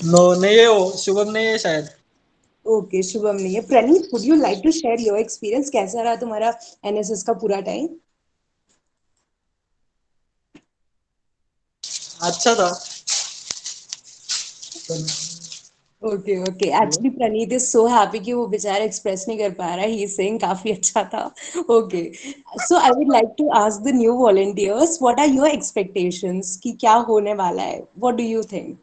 No नहीं है वो, शुभम नहीं है शायद. Okay, Shubham नहीं है. Praneeth, would you like to share your experience? कैसा रहा तुम्हारा NSS का पूरा टाइम? अच्छा था. Okay, okay. Actually, Praneeth is so happy कि वो बेचारा express नहीं कर पा रहा है. He is saying काफी अच्छा था. Okay. So I would like to ask the new volunteers, what are your expectations? कि क्या होने वाला है? What do you think?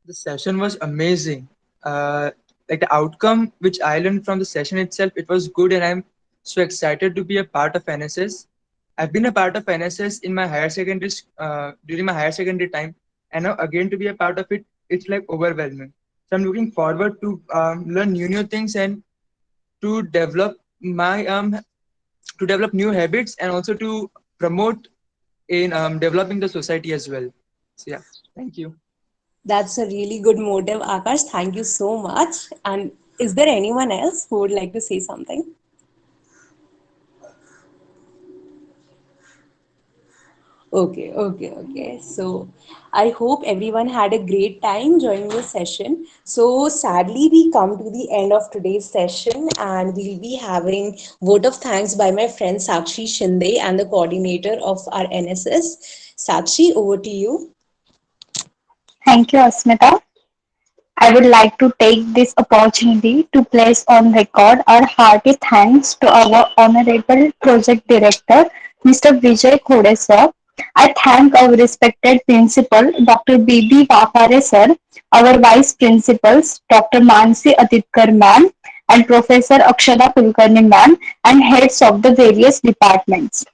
The session was amazing. Like the outcome which I learned from the session itself, it was good, and I'm so excited to be a part of NSS. I've been a part of NSS in my higher secondary during my higher secondary time, and now again to be a part of it, it's like overwhelming. So I'm looking forward to learn new things and to develop my to develop new habits and also to promote in developing the society as well. So yeah, thank you. That's a really good motive, Akash. Thank you so much. And is there anyone else who would like to say something? Okay, okay, okay. So I hope everyone had a great time joining the session. So sadly, we come to the end of today's session, and we'll be having vote of thanks by my friend Sakshi Shinde and the coordinator of our NSS. Sakshi, over to you. Thank you, Asmita. I would like to take this opportunity to place on record our hearty thanks to our Honorable Project Director, Mr. Vijay Khode sir. I thank our respected Principal, Dr. B.B. Vakare sir, our Vice Principals, Dr. Mansi Aditkar ma'am, and Professor Akshada Kulkarni ma'am, and heads of the various departments.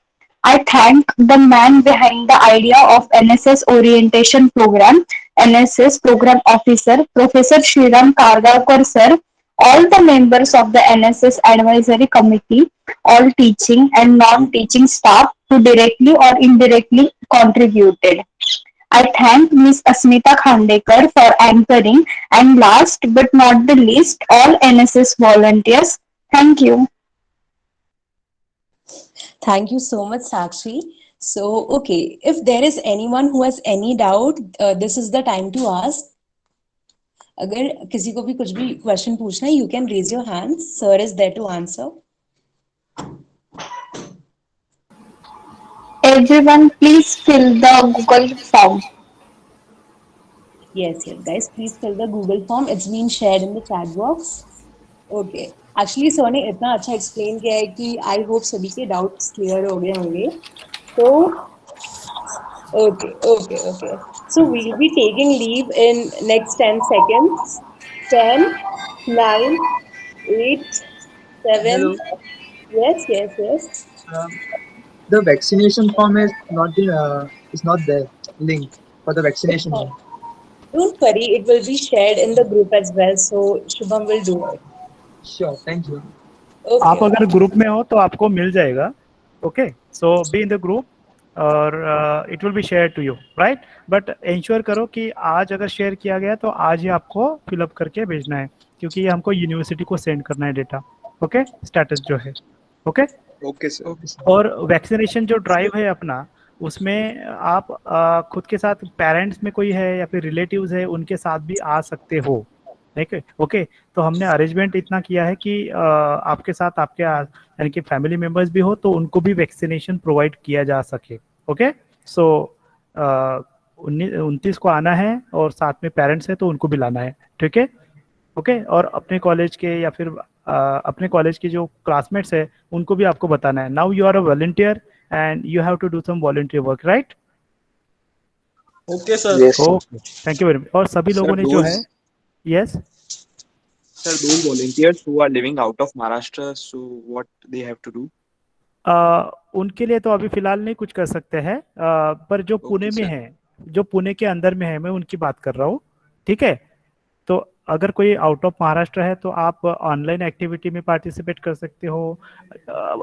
I thank the man behind the idea of NSS orientation program, NSS program officer, Professor Shriram Kargavkar sir, all the members of the NSS advisory committee, all teaching and non-teaching staff who directly or indirectly contributed. I thank Ms. Asmita Khandekar for anchoring, and last but not the least, all NSS volunteers. Thank you. Thank you so much, Sakshi. So, okay, if there is anyone who has any doubt, this is the time to ask. अगर किसी को भी कुछ भी question पूछना है, you can raise your hand. Sir is there to answer. Everyone, please fill the Google form. Yes, yes, guys, please fill the Google form. It's been shared in the chat box. Okay. Actually, sir ने इतना अच्छा explain किया है कि I hope सभी के doubts clear हो गए होंगे. So, okay, okay, okay. So we'll be taking leave in next 10 seconds. 10, 9, 8, 7. Hello. Yes, yes, yes. The vaccination form is not there link for the vaccination form. Don't worry, it will be shared in the group as well. So Shubham will do it. Sure, thank you. Okay. आप अगर group में हो तो आपको मिल जाएगा. Okay, so be in the group और it will be share to you, right? But ensure करो कि आज अगर शेयर किया गया तो आज ही आपको फिलअप करके भेजना है, क्योंकि ये हमको यूनिवर्सिटी को सेंड करना है डेटा, ओके? स्टेटस जो है, ओके? Okay sir. और वैक्सीनेशन जो ड्राइव है अपना, उसमें आप खुद के साथ पेरेंट्स में कोई है या फिर रिलेटिव्स है, उनके साथ भी आ सकते हो, ठीक है? ओके, तो हमने अरेंजमेंट इतना किया है कि आपके साथ आपके यानी कि फैमिली मेंबर्स भी हो तो उनको भी वैक्सीनेशन प्रोवाइड किया जा सके, ओके? सो 29 को आना है और साथ में पेरेंट्स है तो उनको भी लाना है, ठीक है? ओके, और अपने कॉलेज के या फिर अपने कॉलेज के जो क्लासमेट्स है उनको भी आपको बताना है. Now you are a volunteer and you have to do some volunteer work, right? Okay sir. Okay, thank you very much. और सभी लोगों ने जो है, yes Sir, those volunteers who are living out of Maharashtra, so what they have to do? उनके लिए तो अभी फिलहाल नहीं कुछ कर सकते हैं, पर जो पुणे में है, जो पुणे के अंदर में है, मैं उनकी बात कर रहा हूँ, ठीक है? तो अगर कोई आउट ऑफ महाराष्ट्र है तो आप ऑनलाइन एक्टिविटी में पार्टिसिपेट कर सकते हो.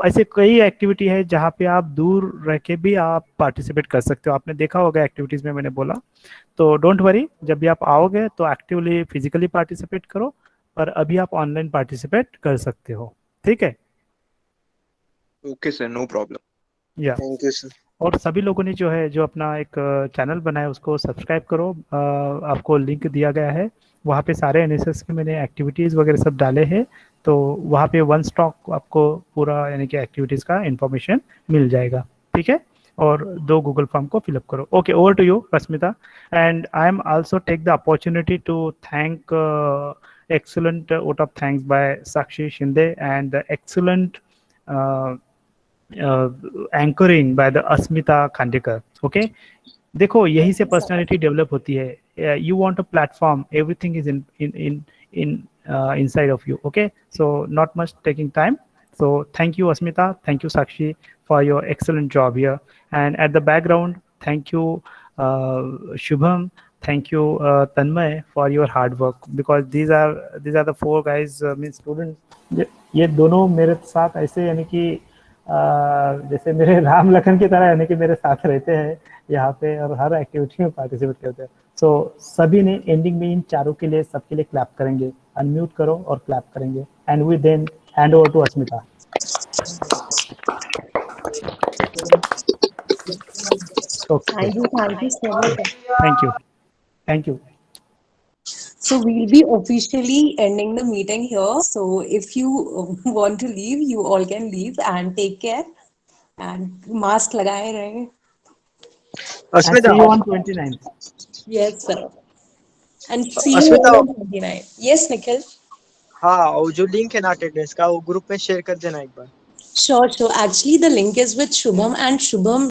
ऐसे कई एक्टिविटी है जहाँ पे आप दूर रह के भी आप पार्टिसिपेट कर सकते हो. आपने देखा होगा एक्टिविटीज में मैंने बोला. तो डोंट वरी, जब भी आप आओगे तो एक्टिवली फिजिकली पार्टिसिपेट करो, पर अभी आप ऑनलाइन पार्टिसिपेट कर सकते हो, ठीक है? Okay sir, no problem. या Thank you sir. और सभी लोगों ने जो है, जो अपना एक चैनल बनाया उसको सब्सक्राइब करो. आपको लिंक दिया गया है, वहाँ पे सारे एनएसएस के मैंने एक्टिविटीज़ वगैरह सब डाले हैं, तो वहाँ पे वन स्टॉक आपको पूरा यानी कि एक्टिविटीज़ का इंफॉर्मेशन मिल जाएगा, ठीक है? और 2 गूगल फॉर्म को फिलअप करो. Okay, over to you Rashmita. And I am also take the opportunity to thank excellent vote of thanks by Sakshi Shinde and the excellent anchoring by the Asmita Khandekar. Okay, देखो यही से personality develop होती है. You want a platform, everything is in inside of you. Okay, so not much taking time. So thank you Asmita, thank you Sakshi for your excellent job here. And at the background, thank you Shubham, thank you Tanmay for your hard work, because these are the 4 guys, mean students. ये दोनों मेरे साथ ऐसे यानी कि जैसे मेरे राम लखन की तरह यानी कि मेरे साथ रहते हैं यहाँ पे और हर एक्टिविटी में पार्टिसिपेट करते हैं. सो सभी ने एंडिंग में इन चारों के लिए, सबके लिए क्लैप करेंगे. अनम्यूट करो और क्लैप करेंगे. And we then hand over to Asmita. Thank you so much. Thank you. So we'll be officially ending the meeting here. So if you want to leave, you all can leave, and take care and mask लगाए रहे. Asmita, see you on 29th. Yes sir. And see you on 29th. Yes Nikhil. हाँ, और जो link है ना attendance का, वो group में शेयर कर देना एक बार. Sure. Actually, the link is with Shubham, and Shubham